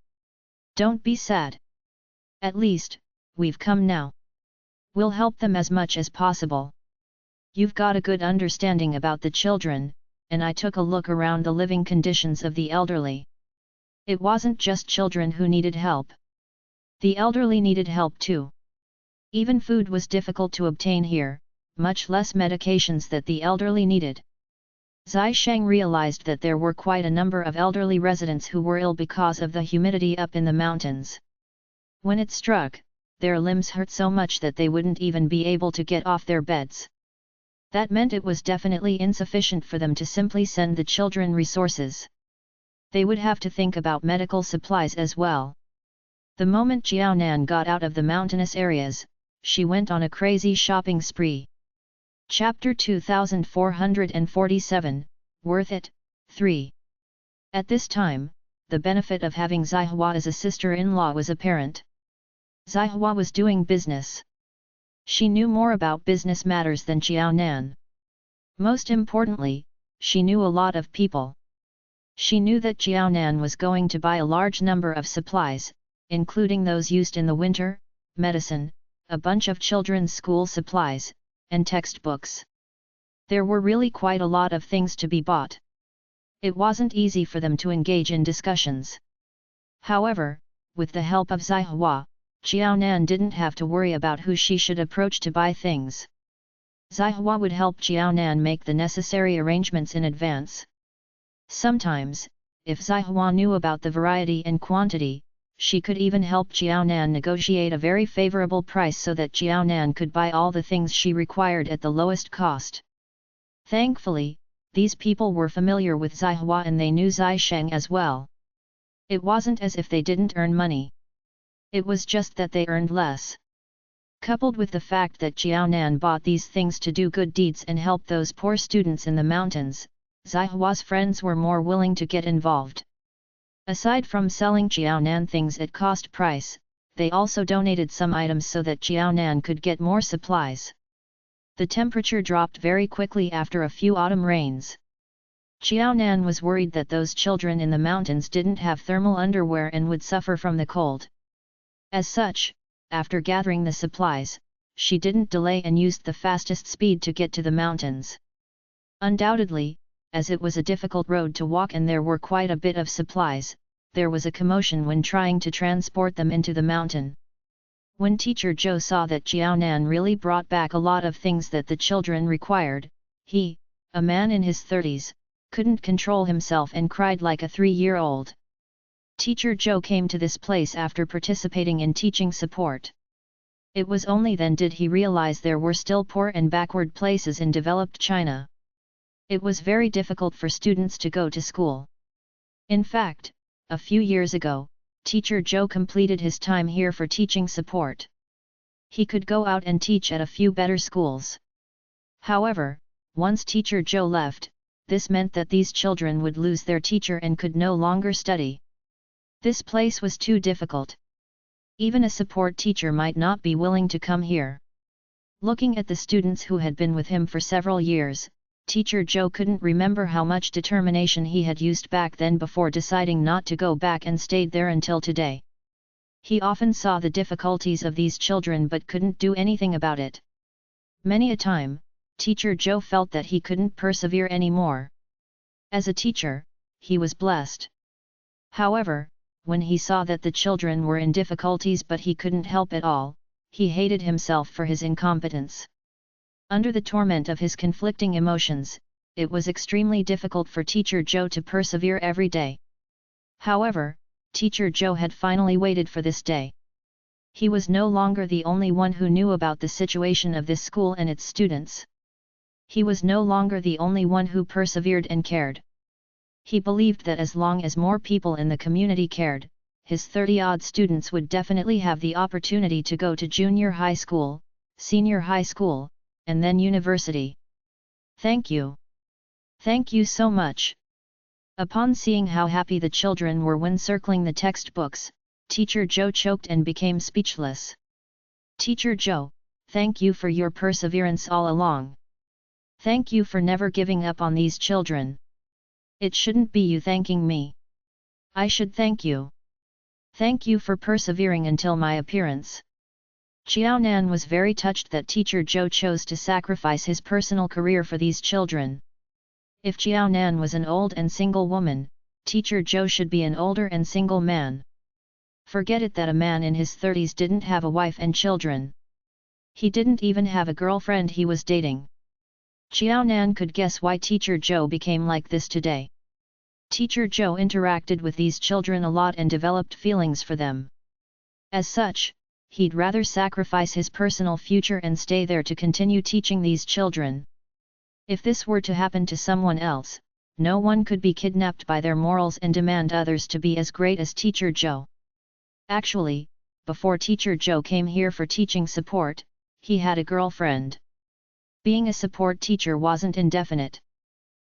[SPEAKER 1] "Don't be sad. At least, we've come now. We'll help them as much as possible. You've got a good understanding about the children," and I took a look around the living conditions of the elderly. It wasn't just children who needed help. The elderly needed help too. Even food was difficult to obtain here, much less medications that the elderly needed. Zai Sheng realized that there were quite a number of elderly residents who were ill because of the humidity up in the mountains. When it struck, their limbs hurt so much that they wouldn't even be able to get off their beds. That meant it was definitely insufficient for them to simply send the children resources. They would have to think about medical supplies as well. The moment Jiaonan got out of the mountainous areas, she went on a crazy shopping spree. Chapter 2447, Worth It, 3. At this time, the benefit of having Zihua as a sister-in-law was apparent. Zihua was doing business. She knew more about business matters than Jiaonan. Most importantly, she knew a lot of people. She knew that Jiaonan was going to buy a large number of supplies, including those used in the winter, medicine, a bunch of children's school supplies, and textbooks. There were really quite a lot of things to be bought. It wasn't easy for them to engage in discussions. However, with the help of Zihua, Jiaonan didn't have to worry about who she should approach to buy things. Zihua would help Jiaonan make the necessary arrangements in advance. Sometimes, if Zihua knew about the variety and quantity, she could even help Jiaonan negotiate a very favorable price so that Jiaonan could buy all the things she required at the lowest cost. Thankfully, these people were familiar with Zihua and they knew Zai Sheng as well. It wasn't as if they didn't earn money. It was just that they earned less. Coupled with the fact that Jiaonan bought these things to do good deeds and help those poor students in the mountains, Zihua's friends were more willing to get involved. Aside from selling Jiaonan things at cost price, they also donated some items so that Jiaonan could get more supplies. The temperature dropped very quickly after a few autumn rains. Jiaonan was worried that those children in the mountains didn't have thermal underwear and would suffer from the cold. As such, after gathering the supplies, she didn't delay and used the fastest speed to get to the mountains. Undoubtedly, as it was a difficult road to walk and there were quite a bit of supplies, there was a commotion when trying to transport them into the mountain. When Teacher Joe saw that Jiaonan really brought back a lot of things that the children required, he, a man in his 30s, couldn't control himself and cried like a 3-year-old. Teacher Joe came to this place after participating in teaching support. It was only then did he realize there were still poor and backward places in developed China. It was very difficult for students to go to school. In fact, a few years ago, Teacher Joe completed his time here for teaching support. He could go out and teach at a few better schools. However, once Teacher Joe left, this meant that these children would lose their teacher and could no longer study. This place was too difficult. Even a support teacher might not be willing to come here. Looking at the students who had been with him for several years, Teacher Joe couldn't remember how much determination he had used back then before deciding not to go back and stayed there until today. He often saw the difficulties of these children but couldn't do anything about it. Many a time, Teacher Joe felt that he couldn't persevere anymore. As a teacher, he was blessed. However, when he saw that the children were in difficulties but he couldn't help at all, he hated himself for his incompetence. Under the torment of his conflicting emotions, it was extremely difficult for Teacher Joe to persevere every day. However, Teacher Joe had finally waited for this day. He was no longer the only one who knew about the situation of this school and its students. He was no longer the only one who persevered and cared. He believed that as long as more people in the community cared, his 30-odd students would definitely have the opportunity to go to junior high school, senior high school, and then university. Thank you. Thank you so much. Upon seeing how happy the children were when circling the textbooks, Teacher Joe choked and became speechless. Teacher Joe, thank you for your perseverance all along. Thank you for never giving up on these children. It shouldn't be you thanking me. I should thank you. Thank you for persevering until my appearance. Xiao Nan was very touched that Teacher Joe chose to sacrifice his personal career for these children. If Xiao Nan was an old and single woman, Teacher Joe should be an older and single man. Forget it that a man in his 30s didn't have a wife and children. He didn't even have a girlfriend he was dating. Xiao Nan could guess why Teacher Joe became like this today. Teacher Joe interacted with these children a lot and developed feelings for them. As such, he'd rather sacrifice his personal future and stay there to continue teaching these children. If this were to happen to someone else, no one could be kidnapped by their morals and demand others to be as great as Teacher Joe. Actually, before Teacher Joe came here for teaching support, he had a girlfriend. Being a support teacher wasn't indefinite.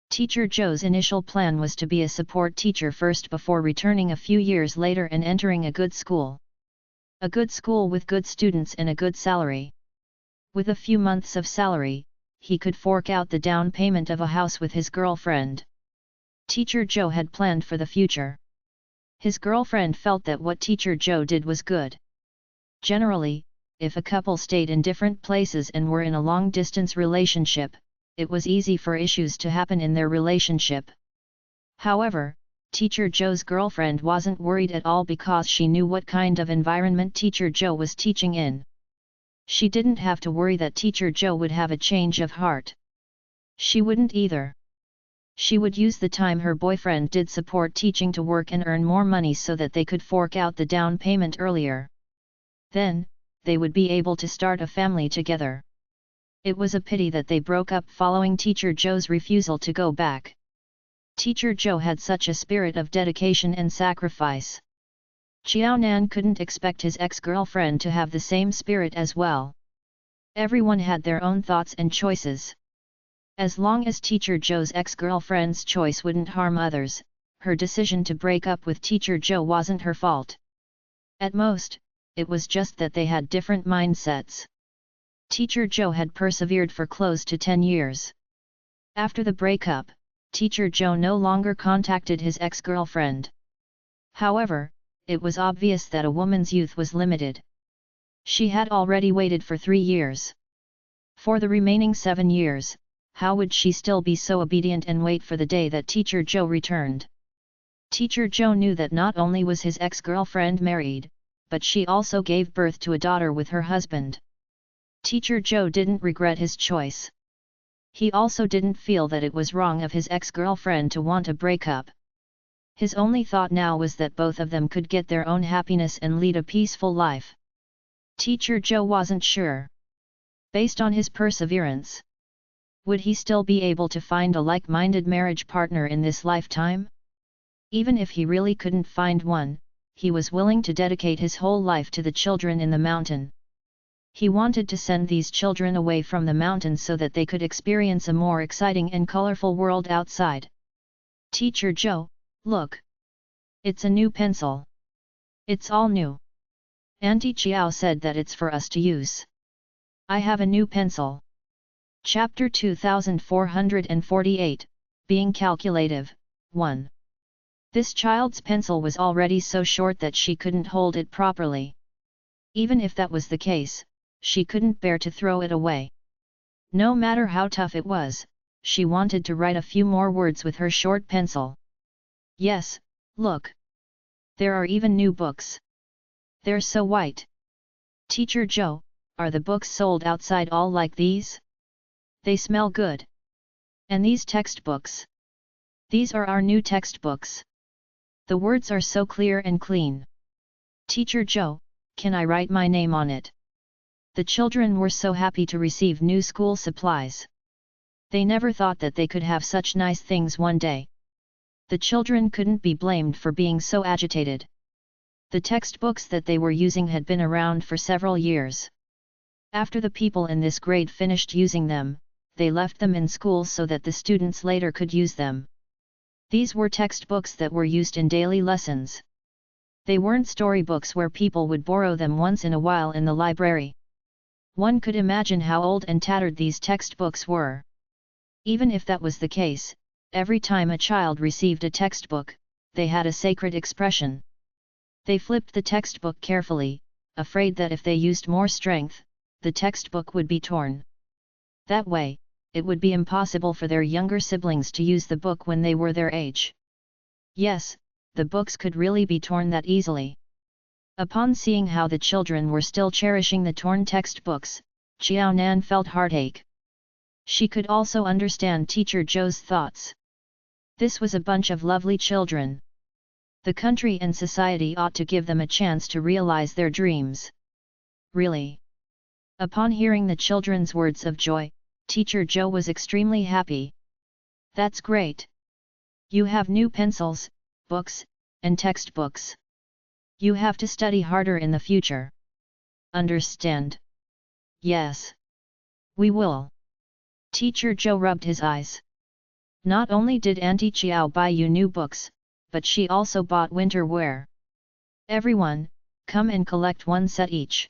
[SPEAKER 1] Teacher Joe's initial plan was to be a support teacher first before returning a few years later and entering a good school. A good school with good students and a good salary. With a few months of salary, he could fork out the down payment of a house with his girlfriend. Teacher Joe had planned for the future. His girlfriend felt that what Teacher Joe did was good. Generally, if a couple stayed in different places and were in a long-distance relationship, it was easy for issues to happen in their relationship. However, Teacher Joe's girlfriend wasn't worried at all because she knew what kind of environment Teacher Joe was teaching in. She didn't have to worry that Teacher Joe would have a change of heart. She wouldn't either. She would use the time her boyfriend did support teaching to work and earn more money so that they could fork out the down payment earlier. Then, they would be able to start a family together. It was a pity that they broke up following Teacher Joe's refusal to go back. Teacher Joe had such a spirit of dedication and sacrifice. Xiao Nan couldn't expect his ex-girlfriend to have the same spirit as well. Everyone had their own thoughts and choices. As long as Teacher Joe's ex-girlfriend's choice wouldn't harm others, her decision to break up with Teacher Joe wasn't her fault. At most, it was just that they had different mindsets. Teacher Joe had persevered for close to 10 years. After the breakup, Teacher Joe no longer contacted his ex-girlfriend. However, it was obvious that a woman's youth was limited. She had already waited for 3 years. For the remaining 7 years, how would she still be so obedient and wait for the day that Teacher Joe returned? Teacher Joe knew that not only was his ex-girlfriend married, but she also gave birth to a daughter with her husband. Teacher Joe didn't regret his choice. He also didn't feel that it was wrong of his ex-girlfriend to want a breakup. His only thought now was that both of them could get their own happiness and lead a peaceful life. Teacher Joe wasn't sure. Based on his perseverance, would he still be able to find a like-minded marriage partner in this lifetime? Even if he really couldn't find one, he was willing to dedicate his whole life to the children in the mountain. He wanted to send these children away from the mountain so that they could experience a more exciting and colorful world outside. Teacher Joe, look. It's a new pencil. It's all new. Auntie Chiao said that it's for us to use. I have a new pencil. Chapter 2448, Being Calculative, 1. This child's pencil was already so short that she couldn't hold it properly. Even if that was the case, she couldn't bear to throw it away. No matter how tough it was, she wanted to write a few more words with her short pencil. Yes, look. There are even new books. They're so white. Teacher Joe, are the books sold outside all like these? They smell good. And these textbooks? These are our new textbooks. The words are so clear and clean. Teacher Joe, can I write my name on it? The children were so happy to receive new school supplies. They never thought that they could have such nice things one day. The children couldn't be blamed for being so agitated. The textbooks that they were using had been around for several years. After the people in this grade finished using them, they left them in school so that the students later could use them. These were textbooks that were used in daily lessons. They weren't storybooks where people would borrow them once in a while in the library. One could imagine how old and tattered these textbooks were. Even if that was the case, every time a child received a textbook, they had a sacred expression. They flipped the textbook carefully, afraid that if they used more strength, the textbook would be torn. That way, it would be impossible for their younger siblings to use the book when they were their age. Yes, the books could really be torn that easily. Upon seeing how the children were still cherishing the torn textbooks, Xiaonan felt heartache. She could also understand Teacher Zhou's thoughts. This was a bunch of lovely children. The country and society ought to give them a chance to realize their dreams. Really? Upon hearing the children's words of joy, Teacher Zhou was extremely happy. That's great. You have new pencils, books, and textbooks. You have to study harder in the future. Understand? Yes. We will. Teacher Zhou rubbed his eyes. Not only did Auntie Qiao buy you new books, but she also bought winter wear. Everyone, come and collect one set each.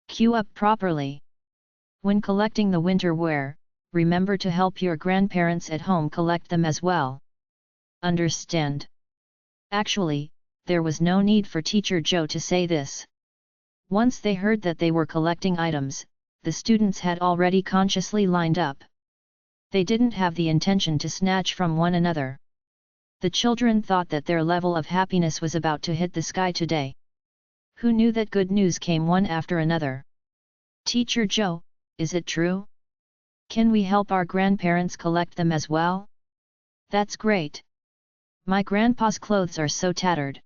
[SPEAKER 1] Queue up properly. When collecting the winter wear, remember to help your grandparents at home collect them as well. Understand? Actually, there was no need for Teacher Zhou to say this. Once they heard that they were collecting items, the students had already consciously lined up. They didn't have the intention to snatch from one another. The children thought that their level of happiness was about to hit the sky today. Who knew that good news came one after another? Teacher Zhou, is it true? Can we help our grandparents collect them as well? That's great. My grandpa's clothes are so tattered.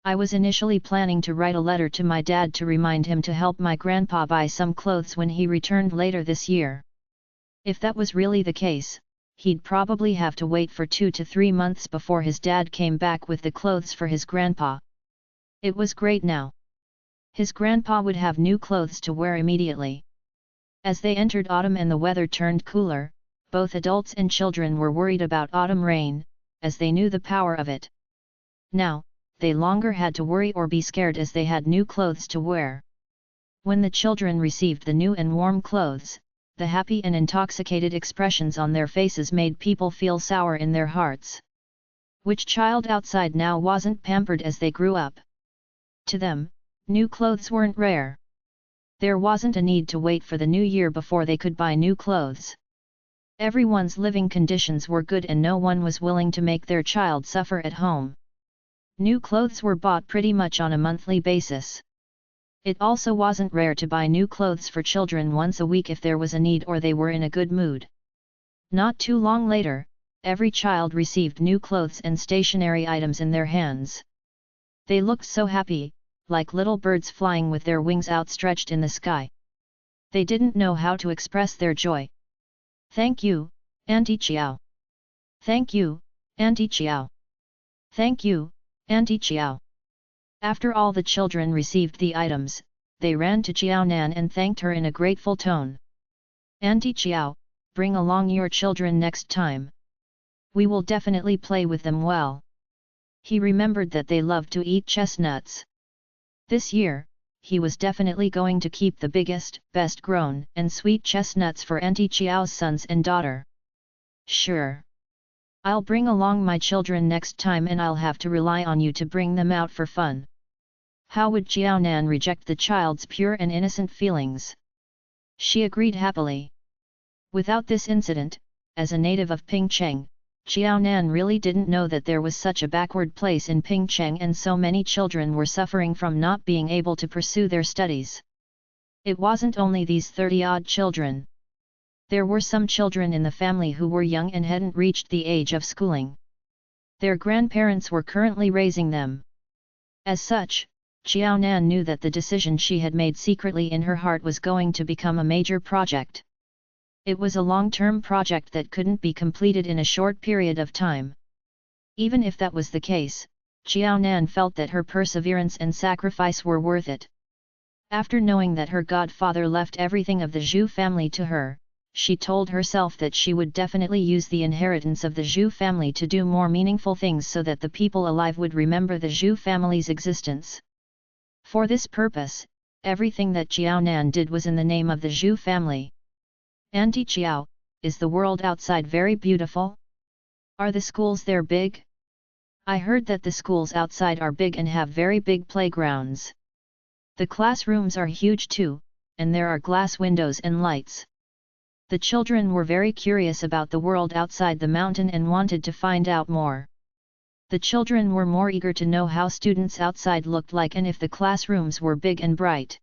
[SPEAKER 1] I was initially planning to write a letter to my dad to remind him to help my grandpa buy some clothes when he returned later this year. If that was really the case, he'd probably have to wait for 2 to 3 months before his dad came back with the clothes for his grandpa. It was great now. His grandpa would have new clothes to wear immediately. As they entered autumn and the weather turned cooler, both adults and children were worried about autumn rain, as they knew the power of it. Now, they longer had to worry or be scared as they had new clothes to wear. When the children received the new and warm clothes, the happy and intoxicated expressions on their faces made people feel sour in their hearts. Which child outside now wasn't pampered as they grew up? To them, new clothes weren't rare. There wasn't a need to wait for the new year before they could buy new clothes. Everyone's living conditions were good and no one was willing to make their child suffer at home. New clothes were bought pretty much on a monthly basis. It also wasn't rare to buy new clothes for children once a week if there was a need or they were in a good mood. Not too long later, every child received new clothes and stationery items in their hands. They looked so happy, like little birds flying with their wings outstretched in the sky. They didn't know how to express their joy. Thank you, Auntie Qiao. Thank you, Auntie Qiao. Thank you, Auntie Qiao. After all the children received the items, they ran to Xiaonan and thanked her in a grateful tone. Auntie Qiao, bring along your children next time. We will definitely play with them well. He remembered that they loved to eat chestnuts. This year, he was definitely going to keep the biggest, best grown and sweet chestnuts for Auntie Qiao's sons and daughter. Sure. I'll bring along my children next time and I'll have to rely on you to bring them out for fun. How would Xiaonan reject the child's pure and innocent feelings? She agreed happily. Without this incident, as a native of Pingcheng, Xiaonan really didn't know that there was such a backward place in Pingcheng and so many children were suffering from not being able to pursue their studies. It wasn't only these 30-odd children. There were some children in the family who were young and hadn't reached the age of schooling. Their grandparents were currently raising them. As such, Xiaonan knew that the decision she had made secretly in her heart was going to become a major project. It was a long-term project that couldn't be completed in a short period of time. Even if that was the case, Jiaonan felt that her perseverance and sacrifice were worth it. After knowing that her godfather left everything of the Zhu family to her, she told herself that she would definitely use the inheritance of the Zhu family to do more meaningful things so that the people alive would remember the Zhu family's existence. For this purpose, everything that Jiaonan did was in the name of the Zhu family. Auntie Qiao, is the world outside very beautiful? Are the schools there big? I heard that the schools outside are big and have very big playgrounds. The classrooms are huge too, and there are glass windows and lights. The children were very curious about the world outside the mountain and wanted to find out more. The children were more eager to know how students outside looked like and if the classrooms were big and bright.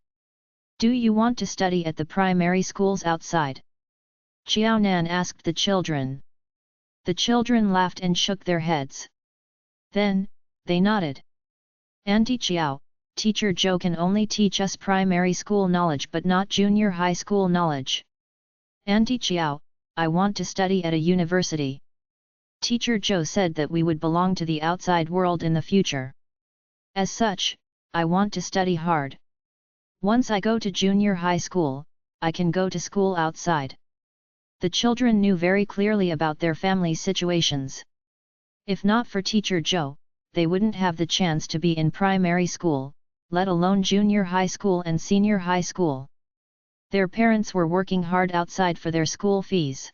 [SPEAKER 1] Do you want to study at the primary schools outside? Jiaonan asked the children. The children laughed and shook their heads. Then, they nodded. Auntie Qiao, Teacher Zhou can only teach us primary school knowledge but not junior high school knowledge. Auntie Qiao, I want to study at a university. Teacher Zhou said that we would belong to the outside world in the future. As such, I want to study hard. Once I go to junior high school, I can go to school outside. The children knew very clearly about their family situations. If not for Teacher Zhou, they wouldn't have the chance to be in primary school, let alone junior high school and senior high school. Their parents were working hard outside for their school fees.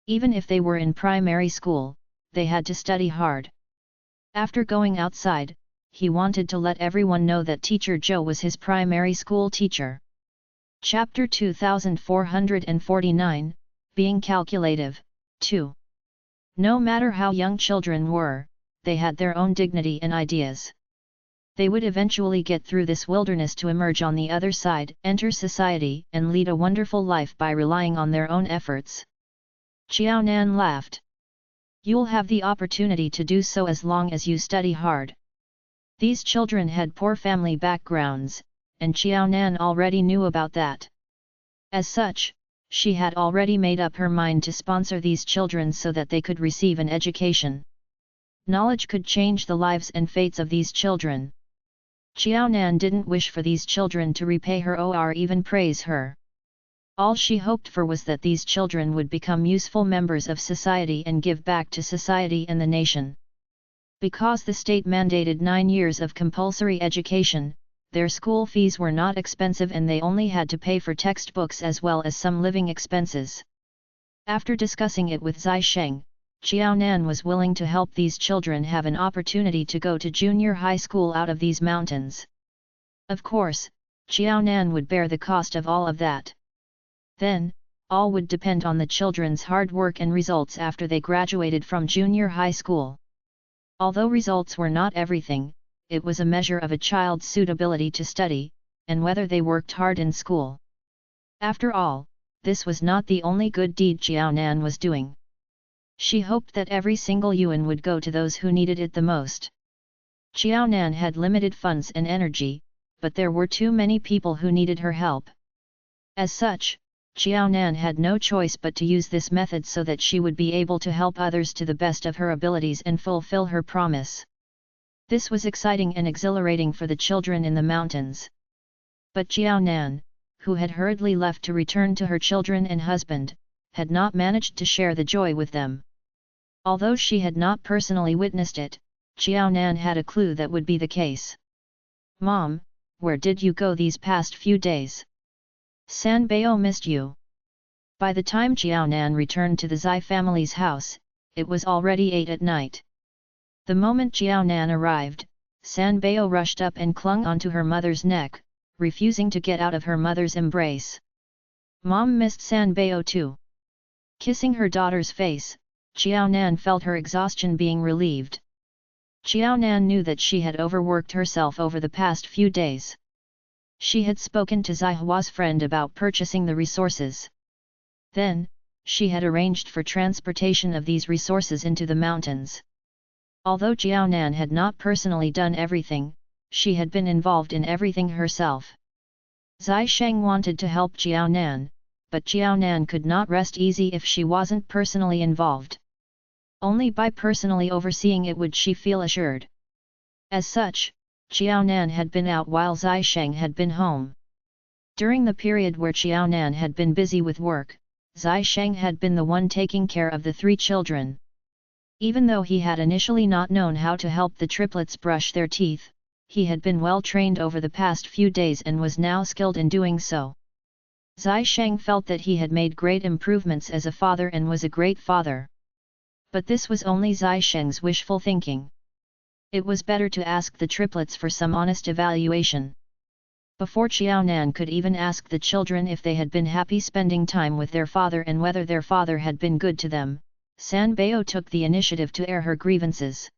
[SPEAKER 1] Even if they were in primary school, they had to study hard. After going outside, he wanted to let everyone know that Teacher Zhou was his primary school teacher. Chapter 2449, Being Calculative, 2. No matter how young children were, they had their own dignity and ideas. They would eventually get through this wilderness to emerge on the other side, enter society, and lead a wonderful life by relying on their own efforts. Jiaonan laughed. You'll have the opportunity to do so as long as you study hard. These children had poor family backgrounds, and Jiaonan already knew about that. As such, she had already made up her mind to sponsor these children so that they could receive an education. Knowledge could change the lives and fates of these children. Jiaonan didn't wish for these children to repay her or even praise her. All she hoped for was that these children would become useful members of society and give back to society and the nation. Because the state mandated 9 years of compulsory education, their school fees were not expensive and they only had to pay for textbooks as well as some living expenses. After discussing it with Zai Sheng, Jiaonan was willing to help these children have an opportunity to go to junior high school out of these mountains. Of course, Jiaonan would bear the cost of all of that. Then, all would depend on the children's hard work and results after they graduated from junior high school. Although results were not everything, it was a measure of a child's suitability to study, and whether they worked hard in school. After all, this was not the only good deed Jiaonan was doing. She hoped that every single yuan would go to those who needed it the most. Jiaonan had limited funds and energy, but there were too many people who needed her help. As such, Jiaonan had no choice but to use this method so that she would be able to help others to the best of her abilities and fulfill her promise. This was exciting and exhilarating for the children in the mountains. But Jiaonan, who had hurriedly left to return to her children and husband, had not managed to share the joy with them. Although she had not personally witnessed it, Jiaonan had a clue that would be the case. "Mom, where did you go these past few days? Sanbao missed you." By the time Jiaonan returned to the Zai family's house, it was already 8 at night. The moment Jiaonan arrived, Sanbao rushed up and clung onto her mother's neck, refusing to get out of her mother's embrace. Mom missed Sanbao too. Kissing her daughter's face, Jiaonan felt her exhaustion being relieved. Jiaonan knew that she had overworked herself over the past few days. She had spoken to Zai Hua's friend about purchasing the resources. Then, she had arranged for transportation of these resources into the mountains. Although Jiaonan had not personally done everything, she had been involved in everything herself. Zai Sheng wanted to help Jiaonan, but Jiaonan could not rest easy if she wasn't personally involved. Only by personally overseeing it would she feel assured. As such, Qiaonan had been out while Zai Sheng had been home. During the period where Qiaonan had been busy with work, Zai Sheng had been the one taking care of the 3 children. Even though he had initially not known how to help the triplets brush their teeth, he had been well trained over the past few days and was now skilled in doing so. Zai Sheng felt that he had made great improvements as a father and was a great father. But this was only Zai Sheng's wishful thinking. It was better to ask the triplets for some honest evaluation. Before Qiaonan could even ask the children if they had been happy spending time with their father and whether their father had been good to them, San Bao took the initiative to air her grievances.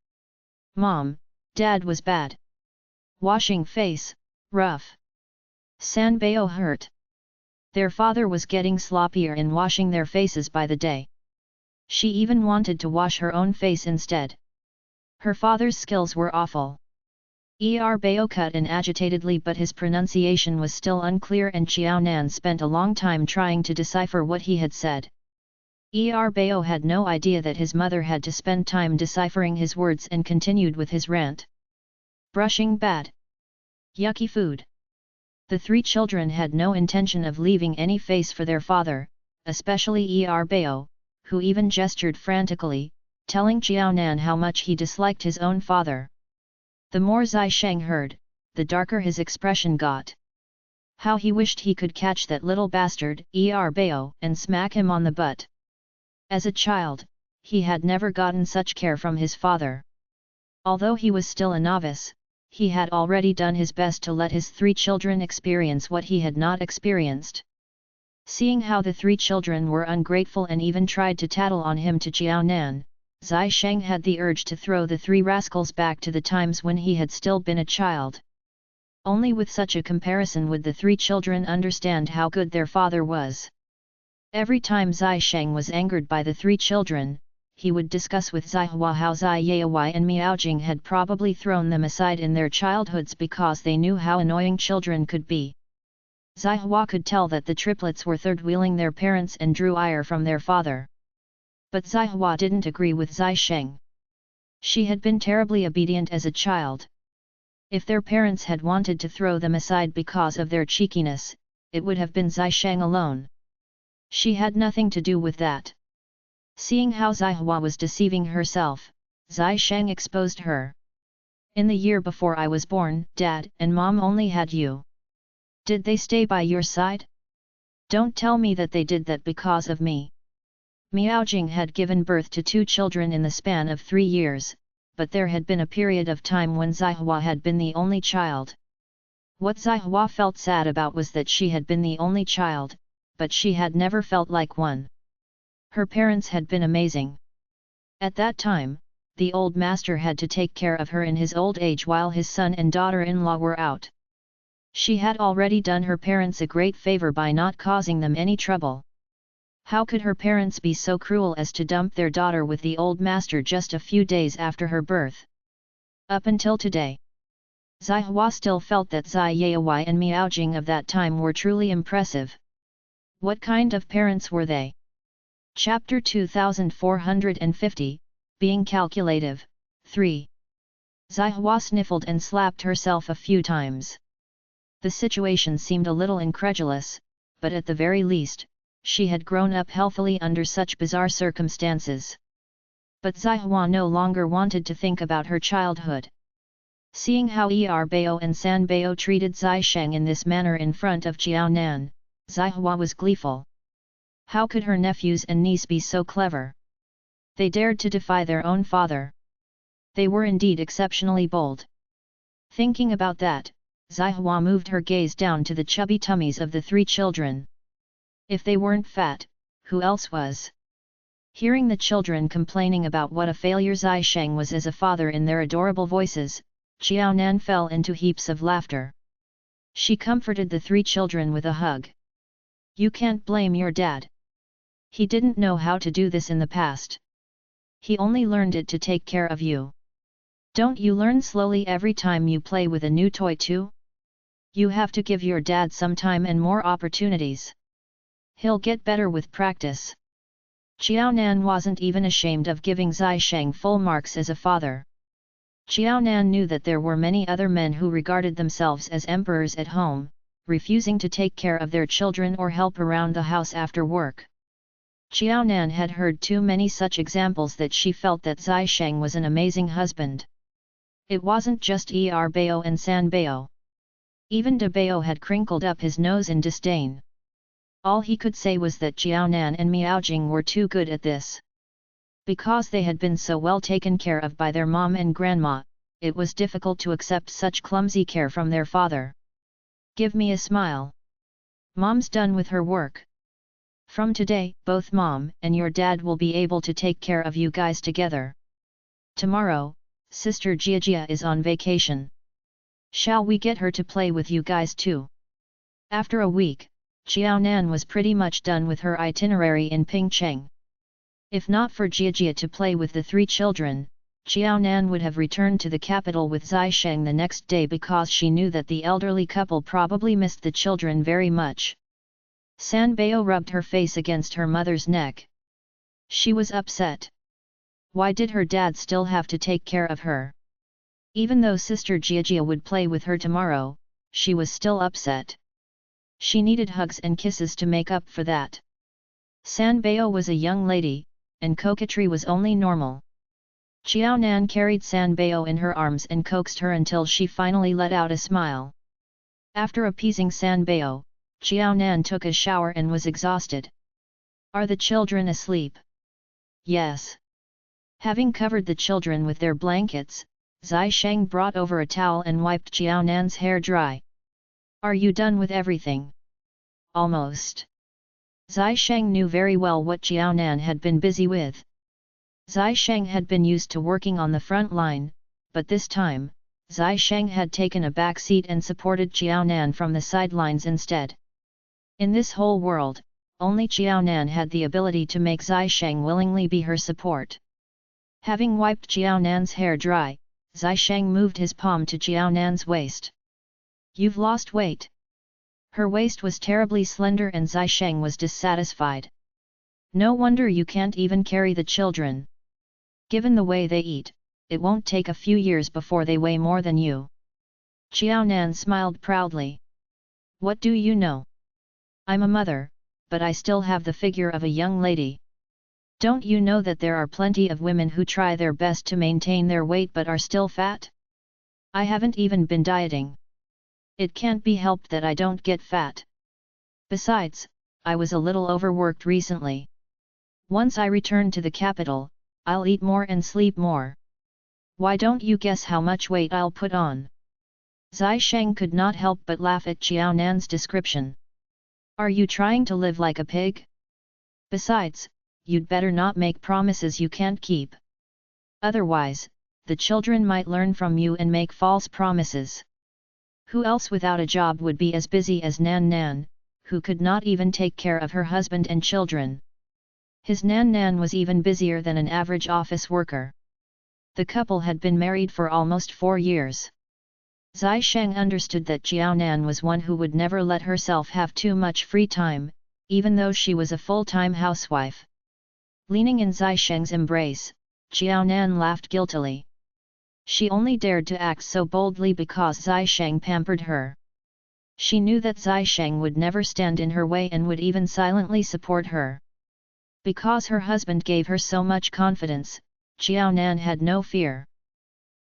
[SPEAKER 1] Mom, Dad was bad. Washing face, rough. San Bao hurt. Their father was getting sloppier in washing their faces by the day. She even wanted to wash her own face instead. Her father's skills were awful. Bao cut in agitatedly, but his pronunciation was still unclear and Qiaonan spent a long time trying to decipher what he had said. Bao had no idea that his mother had to spend time deciphering his words and continued with his rant. Brushing bad. Yucky food. The 3 children had no intention of leaving any face for their father, especially Bao, who even gestured frantically, telling Qiaonan how much he disliked his own father. The more Zai Sheng heard, the darker his expression got. How he wished he could catch that little bastard, Bao, and smack him on the butt. As a child, he had never gotten such care from his father. Although he was still a novice, he had already done his best to let his 3 children experience what he had not experienced. Seeing how the 3 children were ungrateful and even tried to tattle on him to Qiaonan, Zai Sheng had the urge to throw the 3 rascals back to the times when he had still been a child. Only with such a comparison would the 3 children understand how good their father was. Every time Zai Sheng was angered by the 3 children, he would discuss with Zai Hua how Zai Yawai and Miaojing had probably thrown them aside in their childhoods because they knew how annoying children could be. Zai Hua could tell that the triplets were third-wheeling their parents and drew ire from their father. But Zai Hua didn't agree with Zai Sheng. She had been terribly obedient as a child. If their parents had wanted to throw them aside because of their cheekiness, it would have been Zai Sheng alone. She had nothing to do with that. Seeing how Zai Hua was deceiving herself, Zai Sheng exposed her. In the year before I was born, Dad and Mom only had you. Did they stay by your side? Don't tell me that they did that because of me. Miaojing had given birth to 2 children in the span of 3 years, but there had been a period of time when Zai Hua had been the only child. What Zai Hua felt sad about was that she had been the only child, but she had never felt like one. Her parents had been amazing. At that time, the old master had to take care of her in his old age while his son and daughter-in-law were out. She had already done her parents a great favor by not causing them any trouble. How could her parents be so cruel as to dump their daughter with the old master just a few days after her birth? Up until today, Zai Hua still felt that Zai Yawai and Miaojing of that time were truly impressive. What kind of parents were they? Chapter 2450, Being Calculative, 3. Zai Hua sniffled and slapped herself a few times. The situation seemed a little incredulous, but at the very least, she had grown up healthily under such bizarre circumstances. But Zai Hua no longer wanted to think about her childhood. Seeing how Bao and San Bao treated Zai Sheng in this manner in front of Qiaonan, Zai Hua was gleeful. How could her nephews and niece be so clever? They dared to defy their own father. They were indeed exceptionally bold. Thinking about that, Zai Hua moved her gaze down to the chubby tummies of the 3 children. If they weren't fat, who else was? Hearing the children complaining about what a failure Zai Sheng was as a father in their adorable voices, Qiaonan fell into heaps of laughter. She comforted the 3 children with a hug. You can't blame your dad. He didn't know how to do this in the past. He only learned it to take care of you. Don't you learn slowly every time you play with a new toy too? You have to give your dad some time and more opportunities. He'll get better with practice. Qiao Nan wasn't even ashamed of giving Zai Sheng full marks as a father. Qiao Nan knew that there were many other men who regarded themselves as emperors at home, refusing to take care of their children or help around the house after work. Qiao Nan had heard too many such examples that she felt that Zai Sheng was an amazing husband. It wasn't just Er Bao and San Bao. Even De Bao had crinkled up his nose in disdain. All he could say was that Qiao Nan and Miaojing were too good at this. Because they had been so well taken care of by their mom and grandma, it was difficult to accept such clumsy care from their father. Give me a smile. Mom's done with her work. From today, both Mom and your dad will be able to take care of you guys together. Tomorrow, Sister Jiajia is on vacation. Shall we get her to play with you guys too? After a week, Qiao Nan was pretty much done with her itinerary in Pingcheng. If not for Jiajia to play with the three children, Qiao Nan would have returned to the capital with Zai Sheng the next day because she knew that the elderly couple probably missed the children very much. San Bao rubbed her face against her mother's neck. She was upset. Why did her dad still have to take care of her? Even though Sister Jiajia would play with her tomorrow, she was still upset. She needed hugs and kisses to make up for that. San Bao was a young lady, and coquetry was only normal. Qiao Nan carried San Bao in her arms and coaxed her until she finally let out a smile. After appeasing San Bao, Qiao Nan took a shower and was exhausted. Are the children asleep? Yes. Having covered the children with their blankets, Zai Sheng brought over a towel and wiped Qiao Nan's hair dry. Are you done with everything? Almost. Zai Sheng knew very well what Qiao Nan had been busy with. Zai Sheng had been used to working on the front line, but this time, Zai Sheng had taken a back seat and supported Qiao Nan from the sidelines instead. In this whole world, only Qiao Nan had the ability to make Zai Sheng willingly be her support. Having wiped Qiao Nan's hair dry, Zai Sheng moved his palm to Qiao Nan's waist. You've lost weight. Her waist was terribly slender and Zai Sheng was dissatisfied. No wonder you can't even carry the children. Given the way they eat, it won't take a few years before they weigh more than you. Qiao Nan smiled proudly. What do you know? I'm a mother, but I still have the figure of a young lady. Don't you know that there are plenty of women who try their best to maintain their weight but are still fat? I haven't even been dieting. It can't be helped that I don't get fat. Besides, I was a little overworked recently. Once I return to the capital, I'll eat more and sleep more. Why don't you guess how much weight I'll put on? Zai Sheng could not help but laugh at Qiao Nan's description. Are you trying to live like a pig? Besides, you'd better not make promises you can't keep. Otherwise, the children might learn from you and make false promises. Who else without a job would be as busy as Nan Nan, who could not even take care of her husband and children? His Nan Nan was even busier than an average office worker. The couple had been married for almost 4 years. Zai Sheng understood that Qiao Nan was one who would never let herself have too much free time, even though she was a full-time housewife. Leaning in Zai Sheng's embrace, Qiao Nan laughed guiltily. She only dared to act so boldly because Zai Sheng pampered her. She knew that Zai Sheng would never stand in her way and would even silently support her. Because her husband gave her so much confidence, Qiao Nan had no fear.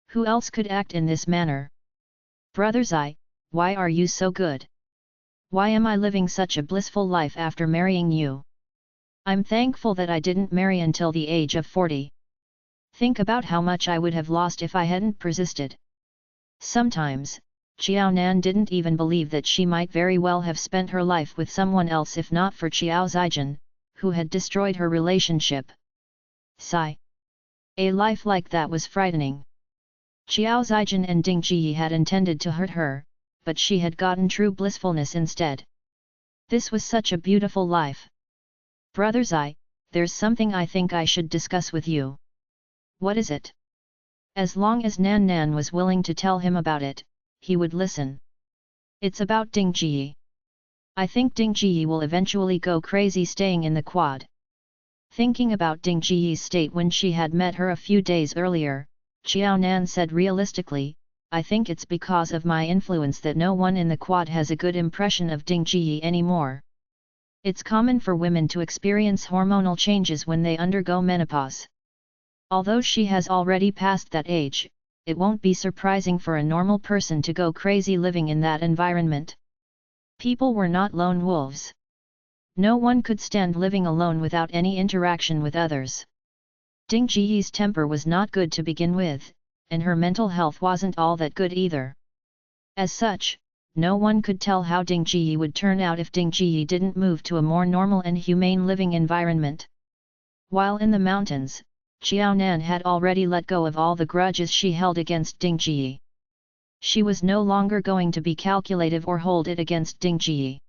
[SPEAKER 1] Who else could act in this manner? Brother Zai, why are you so good? Why am I living such a blissful life after marrying you? I'm thankful that I didn't marry until the age of 40. Think about how much I would have lost if I hadn't persisted. Sometimes, Qiao Nan didn't even believe that she might very well have spent her life with someone else if not for Qiao Zijin, who had destroyed her relationship. Sigh. A life like that was frightening. Qiao Zijin and Ding Ji had intended to hurt her, but she had gotten true blissfulness instead. This was such a beautiful life. Brother Zai, there's something I think I should discuss with you. What is it? As long as Nan Nan was willing to tell him about it, he would listen. It's about Ding Ji. I think Ding Ji will eventually go crazy staying in the quad. Thinking about Ding Jiyi's state when she had met her a few days earlier, Xiao Nan said realistically, I think it's because of my influence that no one in the quad has a good impression of Ding Jiyi anymore. It's common for women to experience hormonal changes when they undergo menopause. Although she has already passed that age, it won't be surprising for a normal person to go crazy living in that environment. People were not lone wolves. No one could stand living alone without any interaction with others. Ding Jiyi's temper was not good to begin with, and her mental health wasn't all that good either. As such, no one could tell how Ding Jiyi would turn out if Ding Jiyi didn't move to a more normal and humane living environment. While in the mountains, Xiao Nan had already let go of all the grudges she held against Ding Jiyi. She was no longer going to be calculative or hold it against Ding Jiyi.